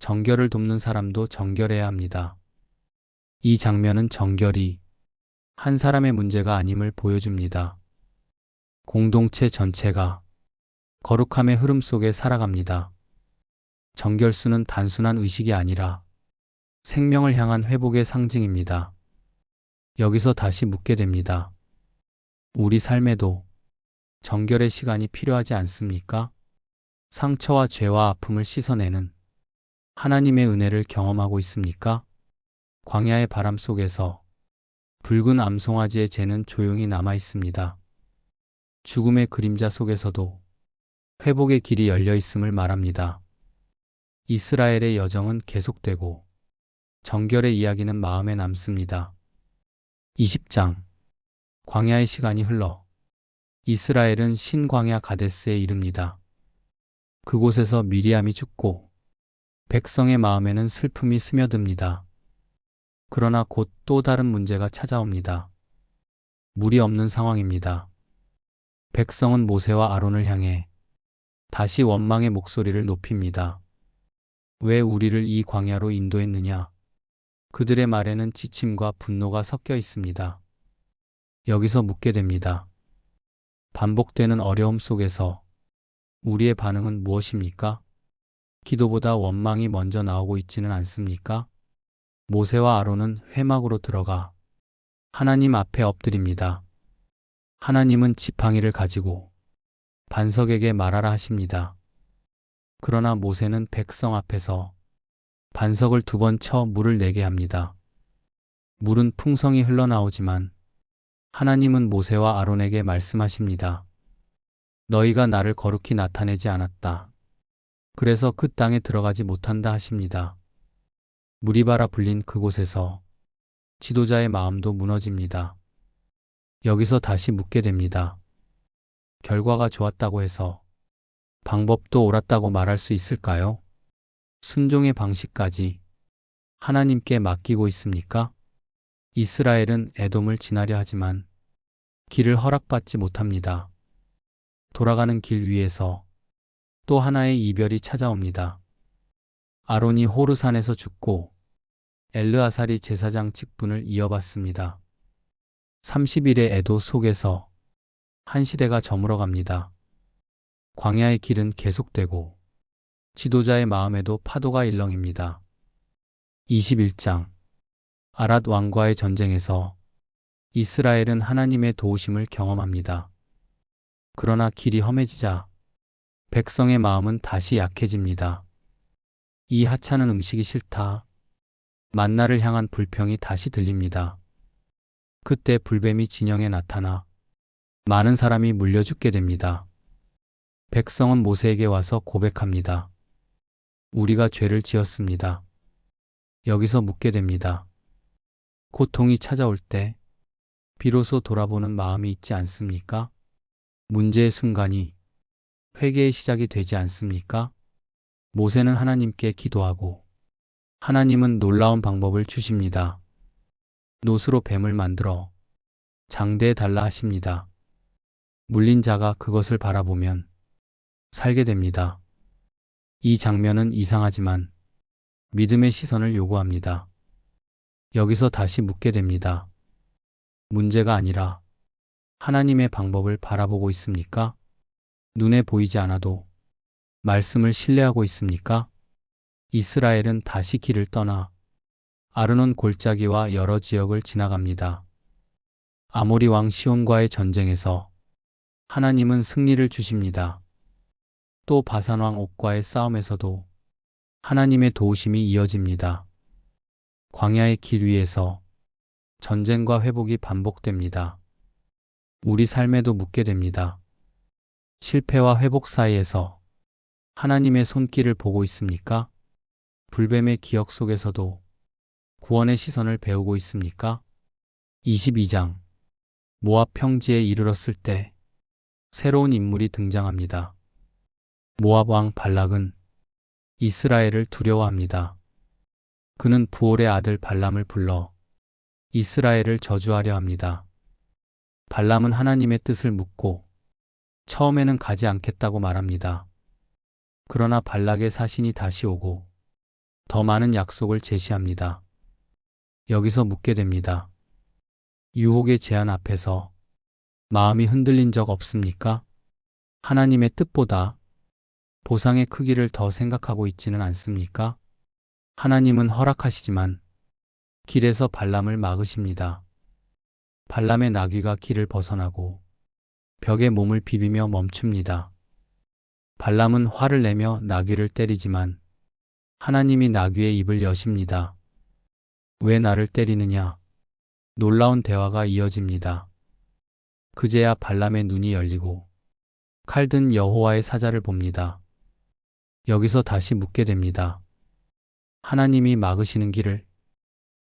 정결을 돕는 사람도 정결해야 합니다. 이 장면은 정결이 한 사람의 문제가 아님을 보여줍니다. 공동체 전체가 거룩함의 흐름 속에 살아갑니다. 정결수는 단순한 의식이 아니라 생명을 향한 회복의 상징입니다. 여기서 다시 묻게 됩니다. 우리 삶에도 정결의 시간이 필요하지 않습니까? 상처와 죄와 아픔을 씻어내는 하나님의 은혜를 경험하고 있습니까? 광야의 바람 속에서 붉은 암송아지의 재는 조용히 남아 있습니다. 죽음의 그림자 속에서도 회복의 길이 열려 있음을 말합니다. 이스라엘의 여정은 계속되고 정결의 이야기는 마음에 남습니다. 20장. 광야의 시간이 흘러 이스라엘은 신광야 가데스에 이릅니다. 그곳에서 미리암이 죽고 백성의 마음에는 슬픔이 스며듭니다. 그러나 곧 또 다른 문제가 찾아옵니다. 물이 없는 상황입니다. 백성은 모세와 아론을 향해 다시 원망의 목소리를 높입니다. 왜 우리를 이 광야로 인도했느냐? 그들의 말에는 지침과 분노가 섞여 있습니다. 여기서 묻게 됩니다. 반복되는 어려움 속에서 우리의 반응은 무엇입니까? 기도보다 원망이 먼저 나오고 있지는 않습니까? 모세와 아론은 회막으로 들어가 하나님 앞에 엎드립니다. 하나님은 지팡이를 가지고 반석에게 말하라 하십니다. 그러나 모세는 백성 앞에서 반석을 2번 쳐 물을 내게 합니다. 물은 풍성히 흘러나오지만 하나님은 모세와 아론에게 말씀하십니다. 너희가 나를 거룩히 나타내지 않았다. 그래서 그 땅에 들어가지 못한다 하십니다. 무리바라 불린 그곳에서 지도자의 마음도 무너집니다. 여기서 다시 묻게 됩니다. 결과가 좋았다고 해서 방법도 옳았다고 말할 수 있을까요? 순종의 방식까지 하나님께 맡기고 있습니까? 이스라엘은 에돔을 지나려 하지만 길을 허락받지 못합니다. 돌아가는 길 위에서 또 하나의 이별이 찾아옵니다. 아론이 호르산에서 죽고 엘르아살이 제사장 직분을 이어받습니다. 30일의 애도 속에서 한 시대가 저물어갑니다. 광야의 길은 계속되고 지도자의 마음에도 파도가 일렁입니다. 21장. 아랏 왕과의 전쟁에서 이스라엘은 하나님의 도우심을 경험합니다. 그러나 길이 험해지자 백성의 마음은 다시 약해집니다. 이 하찮은 음식이 싫다. 만나를 향한 불평이 다시 들립니다. 그때 불뱀이 진영에 나타나 많은 사람이 물려 죽게 됩니다. 백성은 모세에게 와서 고백합니다. 우리가 죄를 지었습니다. 여기서 묻게 됩니다. 고통이 찾아올 때 비로소 돌아보는 마음이 있지 않습니까? 문제의 순간이 회개의 시작이 되지 않습니까? 모세는 하나님께 기도하고 하나님은 놀라운 방법을 주십니다. 노스로 뱀을 만들어 장대에 달라 하십니다. 물린 자가 그것을 바라보면 살게 됩니다. 이 장면은 이상하지만 믿음의 시선을 요구합니다. 여기서 다시 묻게 됩니다. 문제가 아니라 하나님의 방법을 바라보고 있습니까? 눈에 보이지 않아도 말씀을 신뢰하고 있습니까? 이스라엘은 다시 길을 떠나 아르논 골짜기와 여러 지역을 지나갑니다. 아모리 왕 시온과의 전쟁에서 하나님은 승리를 주십니다. 또 바산 왕 옥과의 싸움에서도 하나님의 도우심이 이어집니다. 광야의 길 위에서 전쟁과 회복이 반복됩니다. 우리 삶에도 묻게 됩니다. 실패와 회복 사이에서 하나님의 손길을 보고 있습니까? 불뱀의 기억 속에서도 구원의 시선을 배우고 있습니까? 22장. 모압 평지에 이르렀을 때 새로운 인물이 등장합니다. 모압 왕 발락은 이스라엘을 두려워합니다. 그는 부올의 아들 발람을 불러 이스라엘을 저주하려 합니다. 발람은 하나님의 뜻을 묻고 처음에는 가지 않겠다고 말합니다. 그러나 발락의 사신이 다시 오고 더 많은 약속을 제시합니다. 여기서 묻게 됩니다. 유혹의 제안 앞에서 마음이 흔들린 적 없습니까? 하나님의 뜻보다 보상의 크기를 더 생각하고 있지는 않습니까? 하나님은 허락하시지만 길에서 발람을 막으십니다. 발람의 나귀가 길을 벗어나고 벽에 몸을 비비며 멈춥니다. 발람은 화를 내며 나귀를 때리지만 하나님이 나귀의 입을 여십니다. 왜 나를 때리느냐? 놀라운 대화가 이어집니다. 그제야 발람의 눈이 열리고 칼든 여호와의 사자를 봅니다. 여기서 다시 묻게 됩니다. 하나님이 막으시는 길을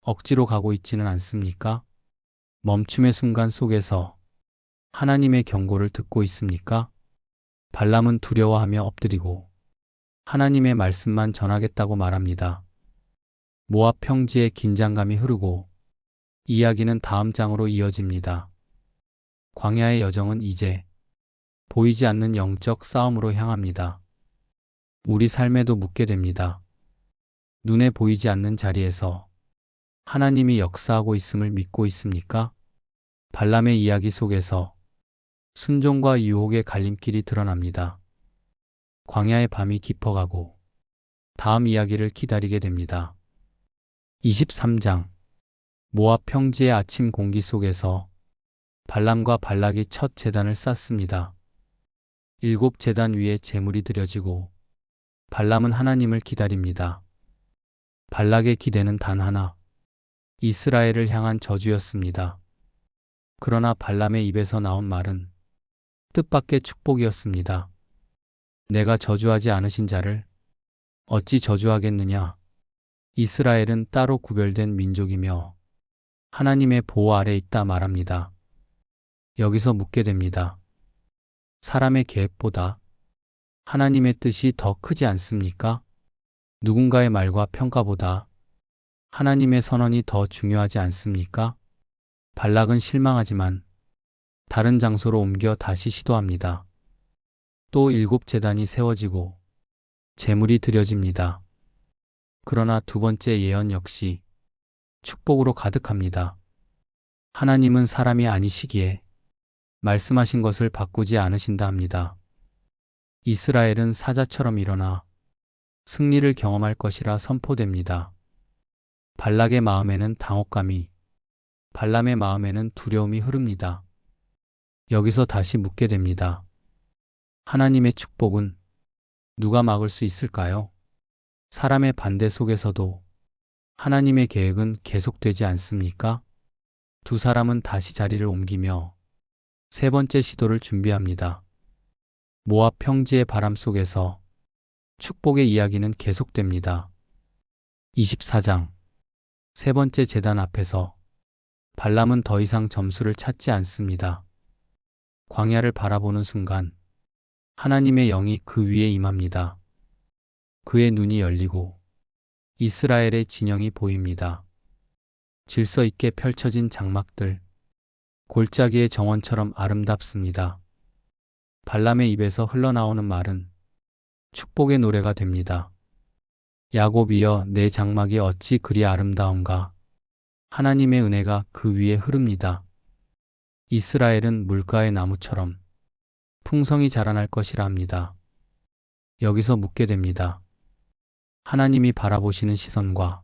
억지로 가고 있지는 않습니까? 멈춤의 순간 속에서 하나님의 경고를 듣고 있습니까? 발람은 두려워하며 엎드리고 하나님의 말씀만 전하겠다고 말합니다. 모압 평지에 긴장감이 흐르고 이야기는 다음 장으로 이어집니다. 광야의 여정은 이제 보이지 않는 영적 싸움으로 향합니다. 우리 삶에도 묻게 됩니다. 눈에 보이지 않는 자리에서 하나님이 역사하고 있음을 믿고 있습니까? 발람의 이야기 속에서 순종과 유혹의 갈림길이 드러납니다. 광야의 밤이 깊어가고 다음 이야기를 기다리게 됩니다. 23장 모압 평지의 아침 공기 속에서 발람과 발락이 첫 제단을 쌓습니다. 7 제단 위에 제물이 드려지고 발람은 하나님을 기다립니다. 발락의 기대는 단 하나, 이스라엘을 향한 저주였습니다. 그러나 발람의 입에서 나온 말은 뜻밖의 축복이었습니다. 내가 저주하지 않으신 자를 어찌 저주하겠느냐? 이스라엘은 따로 구별된 민족이며 하나님의 보호 아래 있다 말합니다. 여기서 묻게 됩니다. 사람의 계획보다 하나님의 뜻이 더 크지 않습니까? 누군가의 말과 평가보다 하나님의 선언이 더 중요하지 않습니까? 발락은 실망하지만 다른 장소로 옮겨 다시 시도합니다. 또 7 제단이 세워지고 제물이 드려집니다. 그러나 두 번째 예언 역시 축복으로 가득합니다. 하나님은 사람이 아니시기에 말씀하신 것을 바꾸지 않으신다 합니다. 이스라엘은 사자처럼 일어나 승리를 경험할 것이라 선포됩니다. 발락의 마음에는 당혹감이, 발람의 마음에는 두려움이 흐릅니다. 여기서 다시 묻게 됩니다. 하나님의 축복은 누가 막을 수 있을까요? 사람의 반대 속에서도 하나님의 계획은 계속되지 않습니까? 두 사람은 다시 자리를 옮기며 세 번째 시도를 준비합니다. 모압 평지의 바람 속에서 축복의 이야기는 계속됩니다. 24장 세 번째 제단 앞에서 발람은 더 이상 점수를 찾지 않습니다. 광야를 바라보는 순간 하나님의 영이 그 위에 임합니다. 그의 눈이 열리고 이스라엘의 진영이 보입니다. 질서 있게 펼쳐진 장막들, 골짜기의 정원처럼 아름답습니다. 발람의 입에서 흘러나오는 말은 축복의 노래가 됩니다. 야곱이여 내 장막이 어찌 그리 아름다운가. 하나님의 은혜가 그 위에 흐릅니다. 이스라엘은 물가의 나무처럼 풍성이 자라날 것이라 합니다. 여기서 묻게 됩니다. 하나님이 바라보시는 시선과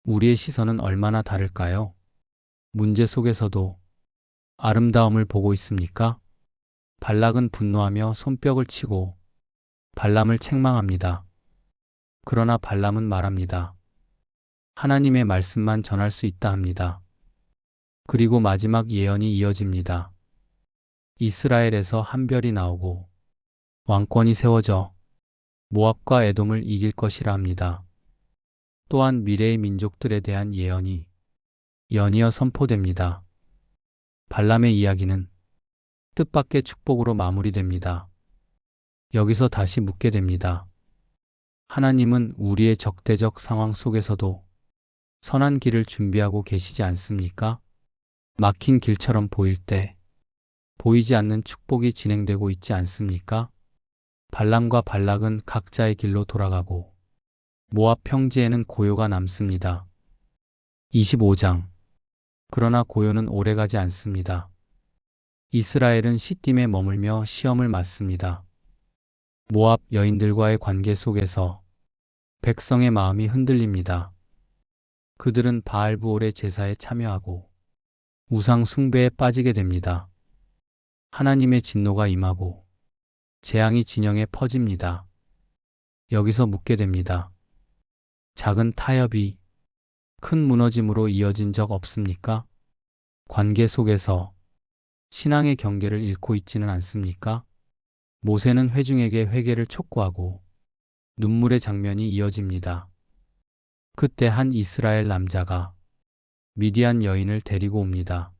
우리의 시선은 얼마나 다를까요? 문제 속에서도 아름다움을 보고 있습니까? 발락은 분노하며 손뼉을 치고 발람을 책망합니다. 그러나 발람은 말합니다. 하나님의 말씀만 전할 수 있다 합니다. 그리고 마지막 예언이 이어집니다. 이스라엘에서 한 별이 나오고 왕권이 세워져 모압과 에돔을 이길 것이라 합니다. 또한 미래의 민족들에 대한 예언이 연이어 선포됩니다. 발람의 이야기는 뜻밖의 축복으로 마무리됩니다. 여기서 다시 묻게 됩니다. 하나님은 우리의 적대적 상황 속에서도 선한 길을 준비하고 계시지 않습니까? 막힌 길처럼 보일 때 보이지 않는 축복이 진행되고 있지 않습니까? 발람과 발락은 각자의 길로 돌아가고 모압 평지에는 고요가 남습니다. 25장 그러나 고요는 오래가지 않습니다. 이스라엘은 시딤에 머물며 시험을 맞습니다. 모압 여인들과의 관계 속에서 백성의 마음이 흔들립니다. 그들은 바알브올의 제사에 참여하고 우상 숭배에 빠지게 됩니다. 하나님의 진노가 임하고 재앙이 진영에 퍼집니다. 여기서 묻게 됩니다. 작은 타협이 큰 무너짐으로 이어진 적 없습니까? 관계 속에서 신앙의 경계를 잃고 있지는 않습니까? 모세는 회중에게 회개를 촉구하고 눈물의 장면이 이어집니다. 그때 한 이스라엘 남자가 미디안 여인을 데리고 옵니다.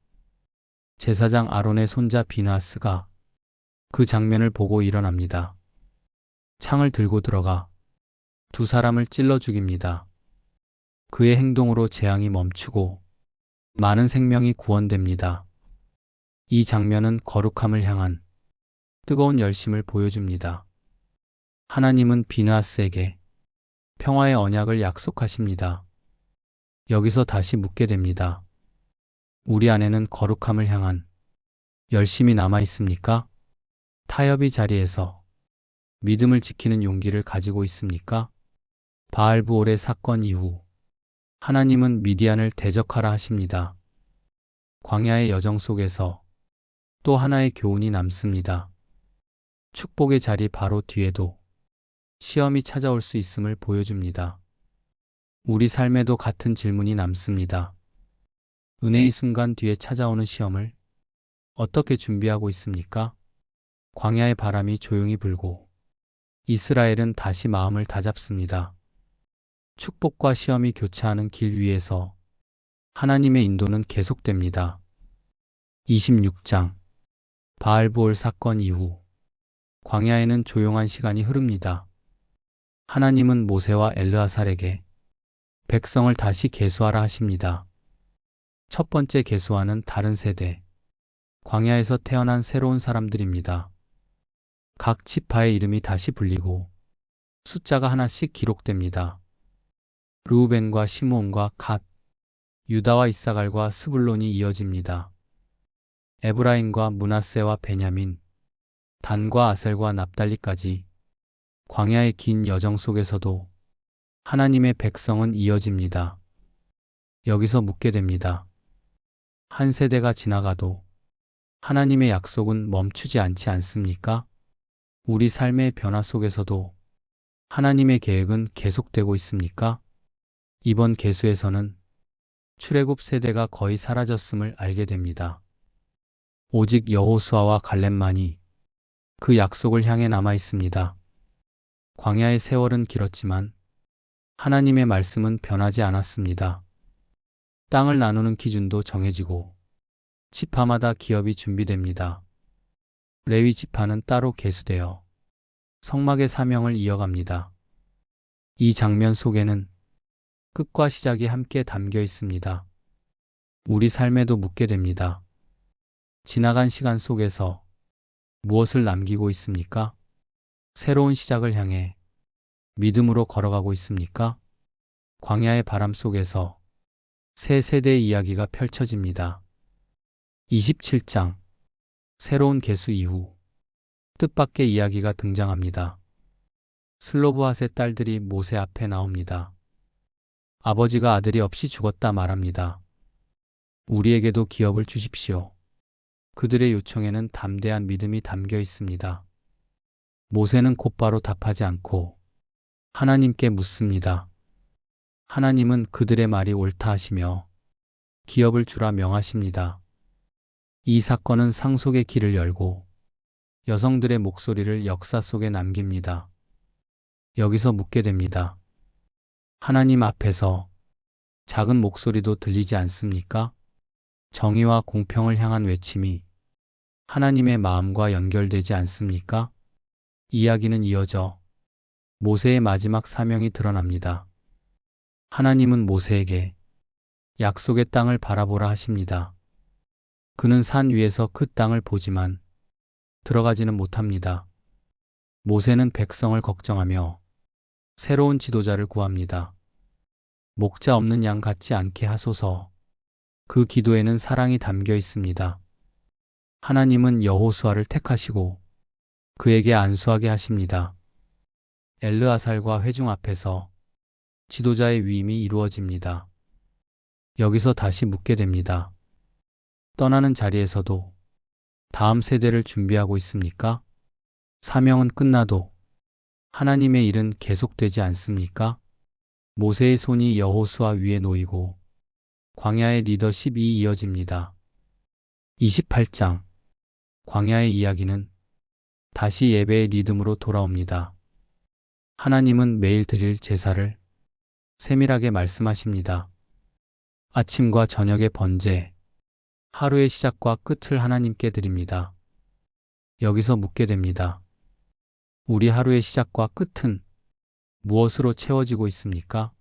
제사장 아론의 손자 비느하스가 그 장면을 보고 일어납니다. 창을 들고 들어가 두 사람을 찔러 죽입니다. 그의 행동으로 재앙이 멈추고 많은 생명이 구원됩니다. 이 장면은 거룩함을 향한 뜨거운 열심을 보여줍니다. 하나님은 비느하스에게 평화의 언약을 약속하십니다. 여기서 다시 묻게 됩니다. 우리 안에는 거룩함을 향한 열심이 남아 있습니까? 타협의 자리에서 믿음을 지키는 용기를 가지고 있습니까? 바알브올의 사건 이후 하나님은 미디안을 대적하라 하십니다. 광야의 여정 속에서 또 하나의 교훈이 남습니다. 축복의 자리 바로 뒤에도 시험이 찾아올 수 있음을 보여줍니다. 우리 삶에도 같은 질문이 남습니다. 은혜의 순간 뒤에 찾아오는 시험을 어떻게 준비하고 있습니까? 광야의 바람이 조용히 불고 이스라엘은 다시 마음을 다잡습니다. 축복과 시험이 교차하는 길 위에서 하나님의 인도는 계속됩니다. 26장 바알브올 사건 이후 광야에는 조용한 시간이 흐릅니다. 하나님은 모세와 엘르아살에게 백성을 다시 계수하라 하십니다. 첫 번째 계수하는 다른 세대, 광야에서 태어난 새로운 사람들입니다. 각 지파의 이름이 다시 불리고 숫자가 하나씩 기록됩니다. 르우벤과 시므온과 갓, 유다와 이사갈과 스불론이 이어집니다. 에브라임과 므낫세와 베냐민, 단과 아셀과 납달리까지 광야의 긴 여정 속에서도 하나님의 백성은 이어집니다. 여기서 묻게 됩니다. 한 세대가 지나가도 하나님의 약속은 멈추지 않지 않습니까? 우리 삶의 변화 속에서도 하나님의 계획은 계속되고 있습니까? 이번 계수에서는 출애굽 세대가 거의 사라졌음을 알게 됩니다. 오직 여호수아와 갈렙만이 그 약속을 향해 남아 있습니다. 광야의 세월은 길었지만 하나님의 말씀은 변하지 않았습니다. 땅을 나누는 기준도 정해지고 지파마다 기업이 준비됩니다. 레위 지파는 따로 계수되어 성막의 사명을 이어갑니다. 이 장면 속에는 끝과 시작이 함께 담겨 있습니다. 우리 삶에도 묻게 됩니다. 지나간 시간 속에서 무엇을 남기고 있습니까? 새로운 시작을 향해 믿음으로 걸어가고 있습니까? 광야의 바람 속에서 새 세대의 이야기가 펼쳐집니다. 27장 새로운 계수 이후 뜻밖의 이야기가 등장합니다. 슬로브핫의 딸들이 모세 앞에 나옵니다. 아버지가 아들이 없이 죽었다 말합니다. 우리에게도 기업을 주십시오. 그들의 요청에는 담대한 믿음이 담겨 있습니다. 모세는 곧바로 답하지 않고 하나님께 묻습니다. 하나님은 그들의 말이 옳다 하시며 기업을 주라 명하십니다. 이 사건은 상속의 길을 열고 여성들의 목소리를 역사 속에 남깁니다. 여기서 묻게 됩니다. 하나님 앞에서 작은 목소리도 들리지 않습니까? 정의와 공평을 향한 외침이 하나님의 마음과 연결되지 않습니까? 이야기는 이어져 모세의 마지막 사명이 드러납니다. 하나님은 모세에게 약속의 땅을 바라보라 하십니다. 그는 산 위에서 그 땅을 보지만 들어가지는 못합니다. 모세는 백성을 걱정하며 새로운 지도자를 구합니다. 목자 없는 양 같지 않게 하소서. 그 기도에는 사랑이 담겨 있습니다. 하나님은 여호수아를 택하시고 그에게 안수하게 하십니다. 엘르아살과 회중 앞에서 지도자의 위임이 이루어집니다. 여기서 다시 묻게 됩니다. 떠나는 자리에서도 다음 세대를 준비하고 있습니까? 사명은 끝나도 하나님의 일은 계속되지 않습니까? 모세의 손이 여호수아 위에 놓이고 광야의 리더십이 이어집니다. 28장 광야의 이야기는 다시 예배의 리듬으로 돌아옵니다. 하나님은 매일 드릴 제사를 세밀하게 말씀하십니다. 아침과 저녁의 번제, 하루의 시작과 끝을 하나님께 드립니다. 여기서 묻게 됩니다. 우리 하루의 시작과 끝은 무엇으로 채워지고 있습니까?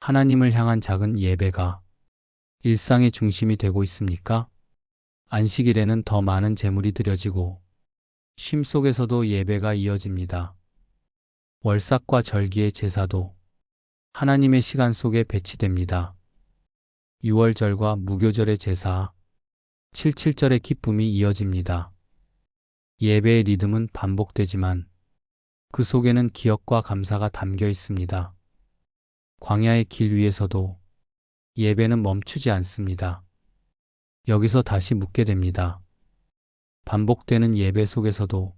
하나님을 향한 작은 예배가 일상의 중심이 되고 있습니까? 안식일에는 더 많은 제물이 드려지고 쉼 속에서도 예배가 이어집니다. 월삭과 절기의 제사도 하나님의 시간 속에 배치됩니다. 유월절과 무교절의 제사, 77절의 기쁨이 이어집니다. 예배의 리듬은 반복되지만 그 속에는 기억과 감사가 담겨 있습니다. 광야의 길 위에서도 예배는 멈추지 않습니다. 여기서 다시 묻게 됩니다. 반복되는 예배 속에서도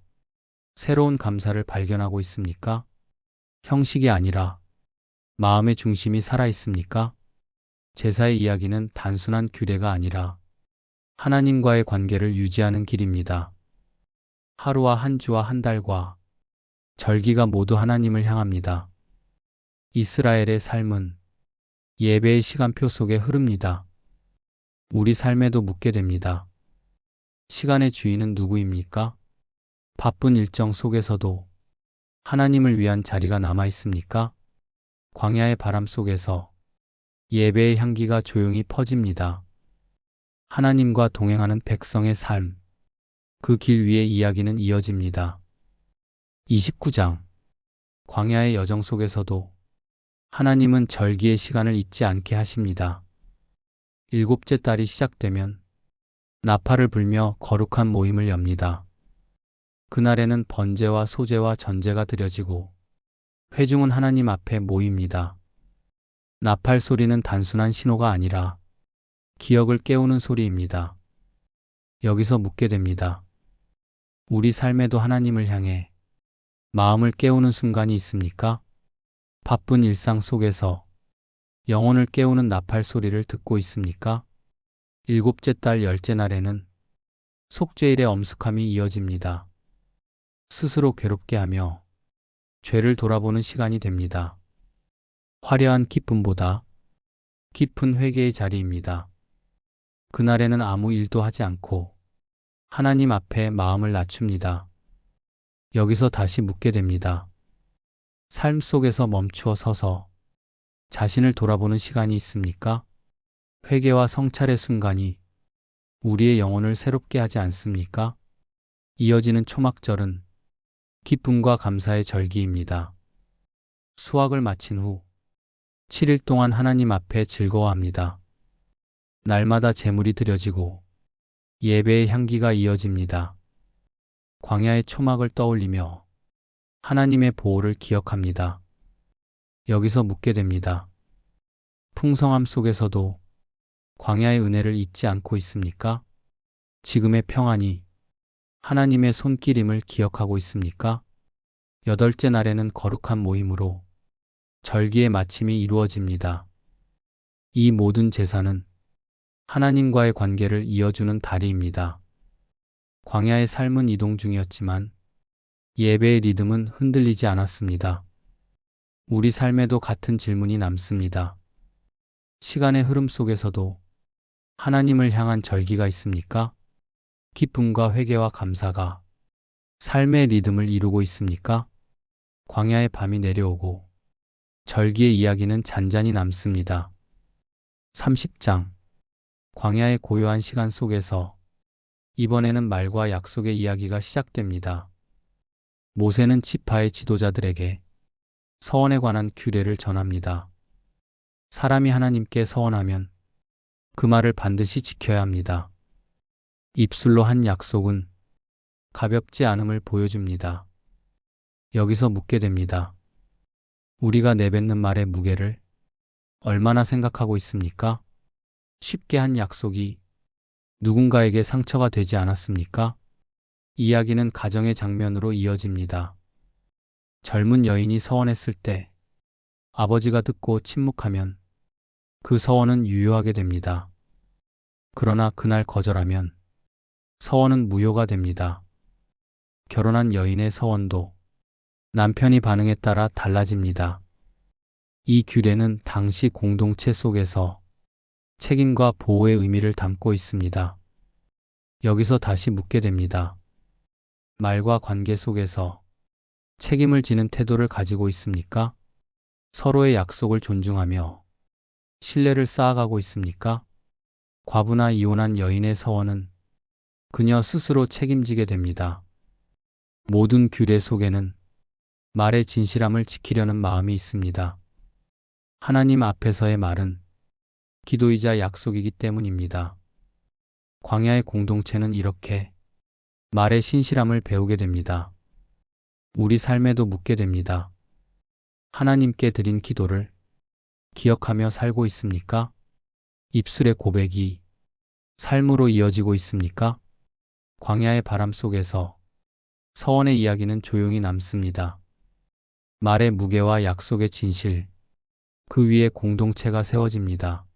새로운 감사를 발견하고 있습니까? 형식이 아니라 마음의 중심이 살아 있습니까? 제사의 이야기는 단순한 규례가 아니라 하나님과의 관계를 유지하는 길입니다. 하루와 한 주와 한 달과 절기가 모두 하나님을 향합니다. 이스라엘의 삶은 예배의 시간표 속에 흐릅니다. 우리 삶에도 묻게 됩니다. 시간의 주인은 누구입니까? 바쁜 일정 속에서도 하나님을 위한 자리가 남아 있습니까? 광야의 바람 속에서 예배의 향기가 조용히 퍼집니다. 하나님과 동행하는 백성의 삶, 그 길 위의 이야기는 이어집니다. 29장 광야의 여정 속에서도 하나님은 절기의 시간을 잊지 않게 하십니다. 일곱째 달이 시작되면 나팔을 불며 거룩한 모임을 엽니다. 그날에는 번제와 소제와 전제가 드려지고 회중은 하나님 앞에 모입니다. 나팔 소리는 단순한 신호가 아니라 기억을 깨우는 소리입니다. 여기서 묻게 됩니다. 우리 삶에도 하나님을 향해 마음을 깨우는 순간이 있습니까? 바쁜 일상 속에서 영혼을 깨우는 나팔 소리를 듣고 있습니까? 일곱째 달 열째 날에는 속죄일의 엄숙함이 이어집니다. 스스로 괴롭게 하며 죄를 돌아보는 시간이 됩니다. 화려한 기쁨보다 깊은 회개의 자리입니다. 그날에는 아무 일도 하지 않고 하나님 앞에 마음을 낮춥니다. 여기서 다시 묻게 됩니다. 삶 속에서 멈추어 서서 자신을 돌아보는 시간이 있습니까? 회개와 성찰의 순간이 우리의 영혼을 새롭게 하지 않습니까? 이어지는 초막절은 기쁨과 감사의 절기입니다. 수확을 마친 후 7일 동안 하나님 앞에 즐거워합니다. 날마다 제물이 드려지고 예배의 향기가 이어집니다. 광야의 초막을 떠올리며 하나님의 보호를 기억합니다. 여기서 묻게 됩니다. 풍성함 속에서도 광야의 은혜를 잊지 않고 있습니까? 지금의 평안이 하나님의 손길임을 기억하고 있습니까? 여덟째 날에는 거룩한 모임으로 절기의 마침이 이루어집니다. 이 모든 제사는 하나님과의 관계를 이어주는 다리입니다. 광야의 삶은 이동 중이었지만 예배의 리듬은 흔들리지 않았습니다. 우리 삶에도 같은 질문이 남습니다. 시간의 흐름 속에서도 하나님을 향한 절기가 있습니까? 기쁨과 회개와 감사가 삶의 리듬을 이루고 있습니까? 광야의 밤이 내려오고 절기의 이야기는 잔잔히 남습니다. 30장 광야의 고요한 시간 속에서 이번에는 말과 약속의 이야기가 시작됩니다. 모세는 지파의 지도자들에게 서원에 관한 규례를 전합니다. 사람이 하나님께 서원하면 그 말을 반드시 지켜야 합니다. 입술로 한 약속은 가볍지 않음을 보여줍니다. 여기서 묻게 됩니다. 우리가 내뱉는 말의 무게를 얼마나 생각하고 있습니까? 쉽게 한 약속이 누군가에게 상처가 되지 않았습니까? 이야기는 가정의 장면으로 이어집니다. 젊은 여인이 서원했을 때 아버지가 듣고 침묵하면 그 서원은 유효하게 됩니다. 그러나 그날 거절하면 서원은 무효가 됩니다. 결혼한 여인의 서원도 남편이 반응에 따라 달라집니다. 이 규례는 당시 공동체 속에서 책임과 보호의 의미를 담고 있습니다. 여기서 다시 묻게 됩니다. 말과 관계 속에서 책임을 지는 태도를 가지고 있습니까? 서로의 약속을 존중하며 신뢰를 쌓아가고 있습니까? 과부나 이혼한 여인의 서원은 그녀 스스로 책임지게 됩니다. 모든 규례 속에는 말의 진실함을 지키려는 마음이 있습니다. 하나님 앞에서의 말은 기도이자 약속이기 때문입니다. 광야의 공동체는 이렇게 말의 신실함을 배우게 됩니다. 우리 삶에도 묻게 됩니다. 하나님께 드린 기도를 기억하며 살고 있습니까? 입술의 고백이 삶으로 이어지고 있습니까? 광야의 바람 속에서 서원의 이야기는 조용히 남습니다. 말의 무게와 약속의 진실, 그 위에 공동체가 세워집니다.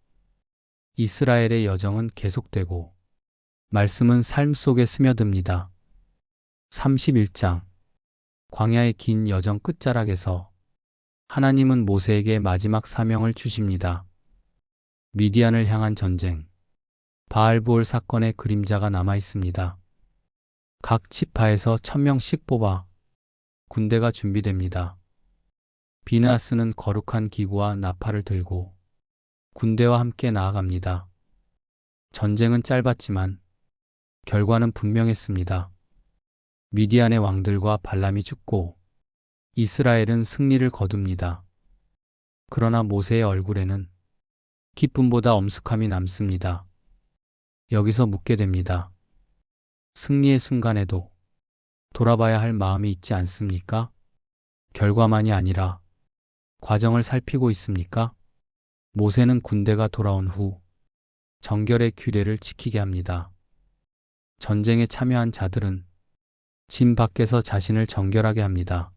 이스라엘의 여정은 계속되고 말씀은 삶 속에 스며듭니다. 31장 광야의 긴 여정 끝자락에서 하나님은 모세에게 마지막 사명을 주십니다. 미디안을 향한 전쟁, 바알보올 사건의 그림자가 남아 있습니다. 각 지파에서 1000명씩 뽑아 군대가 준비됩니다. 비느하스는 거룩한 기구와 나팔을 들고 군대와 함께 나아갑니다. 전쟁은 짧았지만 결과는 분명했습니다. 미디안의 왕들과 발람이 죽고 이스라엘은 승리를 거둡니다. 그러나 모세의 얼굴에는 기쁨보다 엄숙함이 남습니다. 여기서 묻게 됩니다. 승리의 순간에도 돌아봐야 할 마음이 있지 않습니까? 결과만이 아니라 과정을 살피고 있습니까? 모세는 군대가 돌아온 후 정결의 규례를 지키게 합니다. 전쟁에 참여한 자들은 진 밖에서 자신을 정결하게 합니다.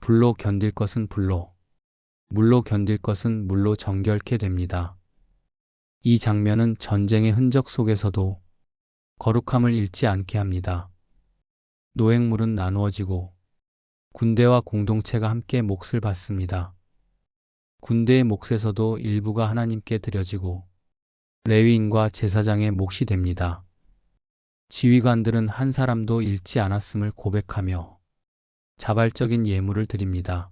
불로 견딜 것은 불로, 물로 견딜 것은 물로 정결케 됩니다. 이 장면은 전쟁의 흔적 속에서도 거룩함을 잃지 않게 합니다. 노획물은 나누어지고 군대와 공동체가 함께 몫을 받습니다. 군대의 몫에서도 일부가 하나님께 드려지고 레위인과 제사장의 몫이 됩니다. 지휘관들은 한 사람도 잃지 않았음을 고백하며 자발적인 예물을 드립니다.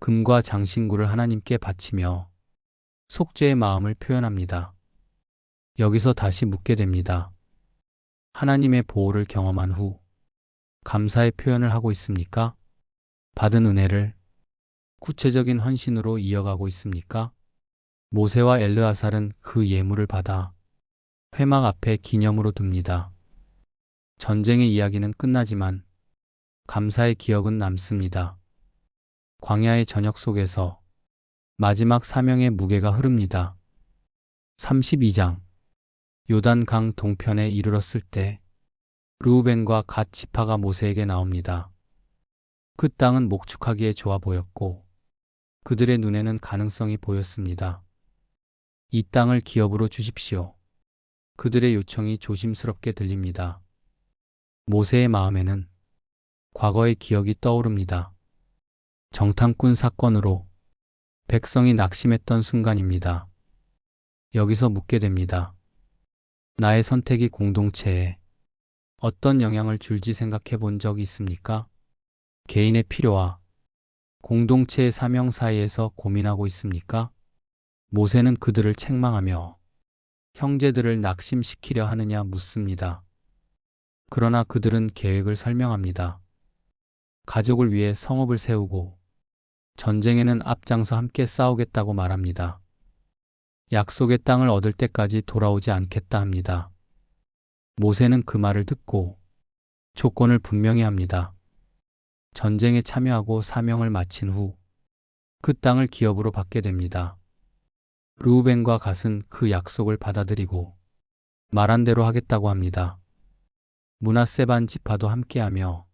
금과 장신구를 하나님께 바치며 속죄의 마음을 표현합니다. 여기서 다시 묻게 됩니다. 하나님의 보호를 경험한 후 감사의 표현을 하고 있습니까? 받은 은혜를 구체적인 헌신으로 이어가고 있습니까? 모세와 엘르아살은 그 예물을 받아 회막 앞에 기념으로 둡니다. 전쟁의 이야기는 끝나지만 감사의 기억은 남습니다. 광야의 저녁 속에서 마지막 사명의 무게가 흐릅니다. 32장 요단강 동편에 이르렀을 때 르우벤과 갓 지파가 모세에게 나옵니다. 그 땅은 목축하기에 좋아 보였고 그들의 눈에는 가능성이 보였습니다. 이 땅을 기업으로 주십시오. 그들의 요청이 조심스럽게 들립니다. 모세의 마음에는 과거의 기억이 떠오릅니다. 정탐꾼 사건으로 백성이 낙심했던 순간입니다. 여기서 묻게 됩니다. 나의 선택이 공동체에 어떤 영향을 줄지 생각해 본 적이 있습니까? 개인의 필요와 공동체의 사명 사이에서 고민하고 있습니까? 모세는 그들을 책망하며 형제들을 낙심시키려 하느냐 묻습니다. 그러나 그들은 계획을 설명합니다. 가족을 위해 성읍을 세우고 전쟁에는 앞장서 함께 싸우겠다고 말합니다. 약속의 땅을 얻을 때까지 돌아오지 않겠다 합니다. 모세는 그 말을 듣고 조건을 분명히 합니다. 전쟁에 참여하고 사명을 마친 후 그 땅을 기업으로 받게 됩니다. 르우벤과 갓은 그 약속을 받아들이고 말한 대로 하겠다고 합니다. 므낫세 반 지파도 함께하며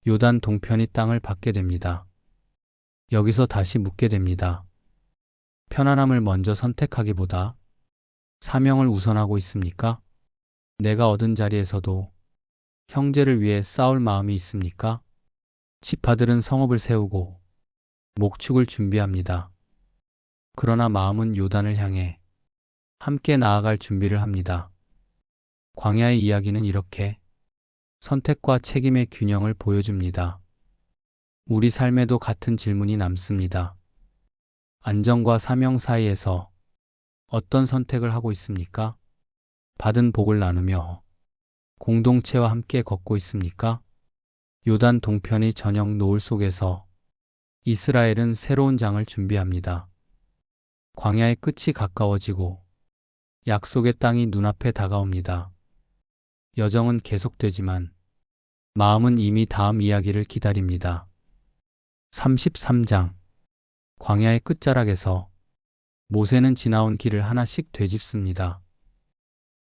요단 동편이 땅을 받게 됩니다. 여기서 다시 묻게 됩니다. 편안함을 먼저 선택하기보다 사명을 우선하고 있습니까? 내가 얻은 자리에서도 형제를 위해 싸울 마음이 있습니까? 지파들은 성읍을 세우고 목축을 준비합니다. 그러나 마음은 요단을 향해 함께 나아갈 준비를 합니다. 광야의 이야기는 이렇게 선택과 책임의 균형을 보여줍니다. 우리 삶에도 같은 질문이 남습니다. 안정과 사명 사이에서 어떤 선택을 하고 있습니까? 받은 복을 나누며 공동체와 함께 걷고 있습니까? 요단 동편의 저녁 노을 속에서 이스라엘은 새로운 장을 준비합니다. 광야의 끝이 가까워지고 약속의 땅이 눈앞에 다가옵니다. 여정은 계속되지만 마음은 이미 다음 이야기를 기다립니다. 33장 광야의 끝자락에서 모세는 지나온 길을 하나씩 되짚습니다.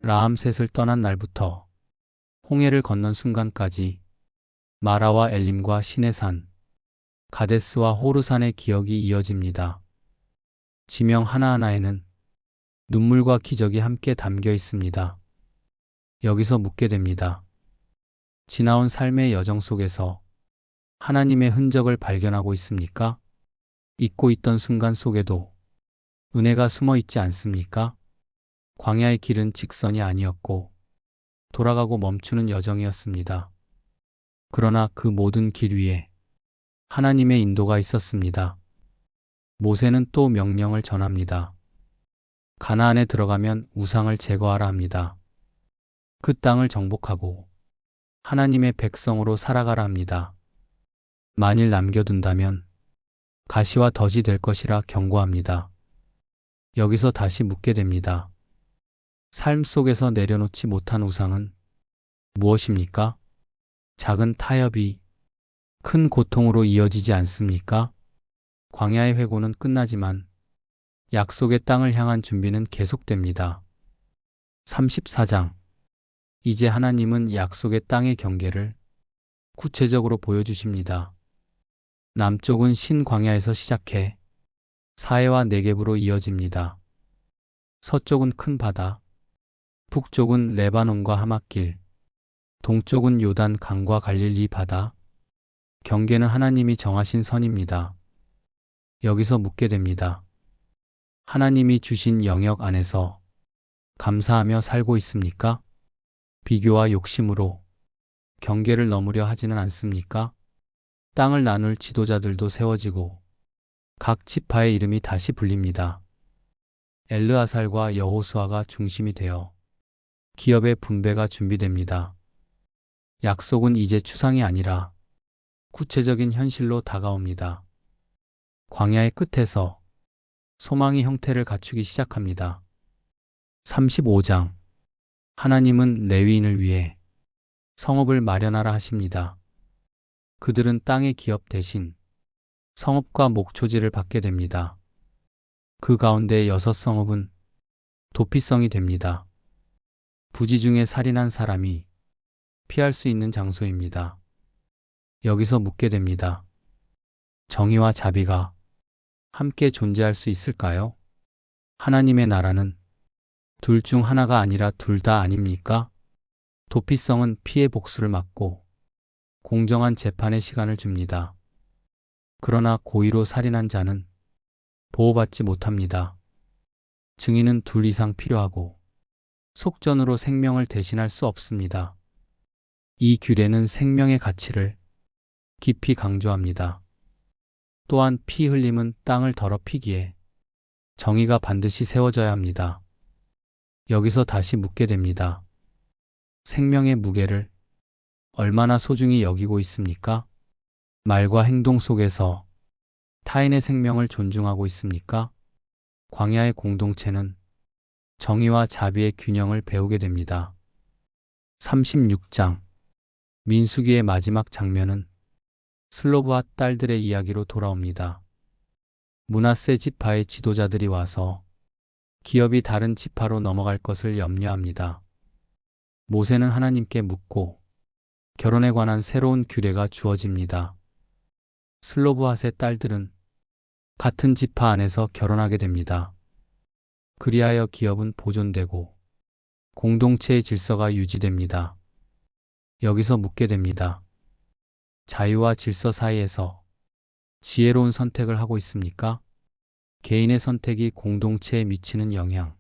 라암셋을 떠난 날부터 홍해를 건넌 순간까지 마라와 엘림과 시내산, 가데스와 호르산의 기억이 이어집니다. 지명 하나하나에는 눈물과 기적이 함께 담겨 있습니다. 여기서 묻게 됩니다. 지나온 삶의 여정 속에서 하나님의 흔적을 발견하고 있습니까? 잊고 있던 순간 속에도 은혜가 숨어 있지 않습니까? 광야의 길은 직선이 아니었고 돌아가고 멈추는 여정이었습니다. 그러나 그 모든 길 위에 하나님의 인도가 있었습니다. 모세는 또 명령을 전합니다. 가나안에 들어가면 우상을 제거하라 합니다. 그 땅을 정복하고 하나님의 백성으로 살아가라 합니다. 만일 남겨둔다면 가시와 덫이 될 것이라 경고합니다. 여기서 다시 묻게 됩니다. 삶 속에서 내려놓지 못한 우상은 무엇입니까? 작은 타협이 큰 고통으로 이어지지 않습니까? 광야의 회고는 끝나지만 약속의 땅을 향한 준비는 계속됩니다. 34장 이제 하나님은 약속의 땅의 경계를 구체적으로 보여주십니다. 남쪽은 신광야에서 시작해 사해와 네겝으로 이어집니다. 서쪽은 큰 바다, 북쪽은 레바논과 하맛길, 동쪽은 요단 강과 갈릴리 바다. 경계는 하나님이 정하신 선입니다. 여기서 묻게 됩니다. 하나님이 주신 영역 안에서 감사하며 살고 있습니까? 비교와 욕심으로 경계를 넘으려 하지는 않습니까? 땅을 나눌 지도자들도 세워지고 각 지파의 이름이 다시 불립니다. 엘르아살과 여호수아가 중심이 되어 기업의 분배가 준비됩니다. 약속은 이제 추상이 아니라 구체적인 현실로 다가옵니다. 광야의 끝에서 소망이 형태를 갖추기 시작합니다. 35장 하나님은 레위인을 위해 성읍을 마련하라 하십니다. 그들은 땅의 기업 대신 성읍과 목초지를 받게 됩니다. 그 가운데 6성읍은 도피성이 됩니다. 부지 중에 살인한 사람이 피할 수 있는 장소입니다. 여기서 묻게 됩니다. 정의와 자비가 함께 존재할 수 있을까요? 하나님의 나라는 둘 중 하나가 아니라 둘 다 아닙니까? 도피성은 피해 복수를 막고 공정한 재판의 시간을 줍니다. 그러나 고의로 살인한 자는 보호받지 못합니다. 증인은 둘 이상 필요하고 속전으로 생명을 대신할 수 없습니다. 이 규례는 생명의 가치를 깊이 강조합니다. 또한 피 흘림은 땅을 더럽히기에 정의가 반드시 세워져야 합니다. 여기서 다시 묻게 됩니다. 생명의 무게를 얼마나 소중히 여기고 있습니까? 말과 행동 속에서 타인의 생명을 존중하고 있습니까? 광야의 공동체는 정의와 자비의 균형을 배우게 됩니다. 36장 민수기의 마지막 장면은 슬로브와 딸들의 이야기로 돌아옵니다. 므낫세 지파의 지도자들이 와서 기업이 다른 지파로 넘어갈 것을 염려합니다. 모세는 하나님께 묻고 결혼에 관한 새로운 규례가 주어집니다. 슬로브핫의 딸들은 같은 지파 안에서 결혼하게 됩니다. 그리하여 기업은 보존되고 공동체의 질서가 유지됩니다. 여기서 묻게 됩니다. 자유와 질서 사이에서 지혜로운 선택을 하고 있습니까? 개인의 선택이 공동체에 미치는 영향,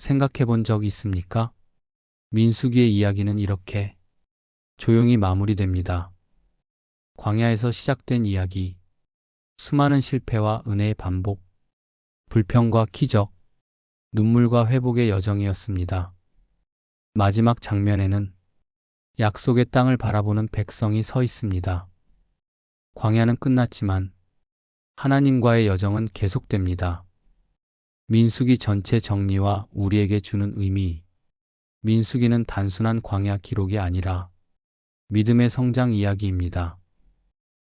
생각해 본 적이 있습니까? 민수기의 이야기는 이렇게 조용히 마무리됩니다. 광야에서 시작된 이야기, 수많은 실패와 은혜의 반복, 불평과 기적, 눈물과 회복의 여정이었습니다. 마지막 장면에는 약속의 땅을 바라보는 백성이 서 있습니다. 광야는 끝났지만 하나님과의 여정은 계속됩니다. 민수기 전체 정리와 우리에게 주는 의미, 민수기는 단순한 광야 기록이 아니라 믿음의 성장 이야기입니다.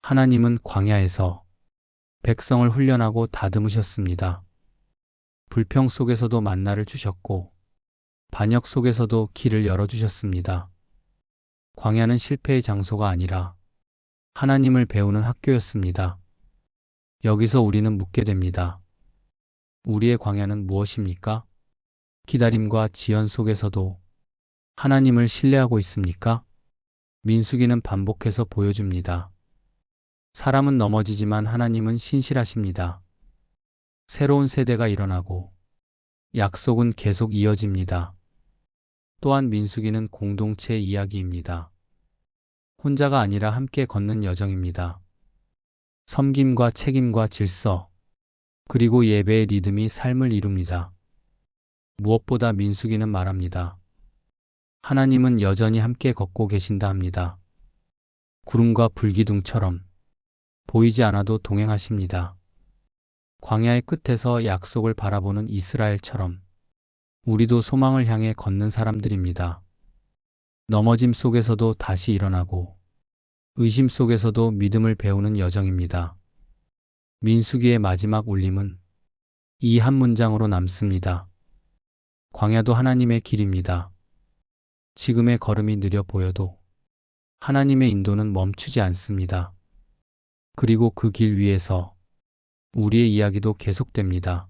하나님은 광야에서 백성을 훈련하고 다듬으셨습니다. 불평 속에서도 만나를 주셨고 반역 속에서도 길을 열어주셨습니다. 광야는 실패의 장소가 아니라 하나님을 배우는 학교였습니다. 여기서 우리는 묻게 됩니다. 우리의 광야는 무엇입니까? 기다림과 지연 속에서도 하나님을 신뢰하고 있습니까? 민수기는 반복해서 보여줍니다. 사람은 넘어지지만 하나님은 신실하십니다. 새로운 세대가 일어나고 약속은 계속 이어집니다. 또한 민수기는 공동체의 이야기입니다. 혼자가 아니라 함께 걷는 여정입니다. 섬김과 책임과 질서, 그리고 예배의 리듬이 삶을 이룹니다. 무엇보다 민수기는 말합니다. 하나님은 여전히 함께 걷고 계신다 합니다. 구름과 불기둥처럼 보이지 않아도 동행하십니다. 광야의 끝에서 약속을 바라보는 이스라엘처럼 우리도 소망을 향해 걷는 사람들입니다. 넘어짐 속에서도 다시 일어나고 의심 속에서도 믿음을 배우는 여정입니다. 민수기의 마지막 울림은 이 한 문장으로 남습니다. 광야도 하나님의 길입니다. 지금의 걸음이 느려 보여도 하나님의 인도는 멈추지 않습니다. 그리고 그 길 위에서 우리의 이야기도 계속됩니다.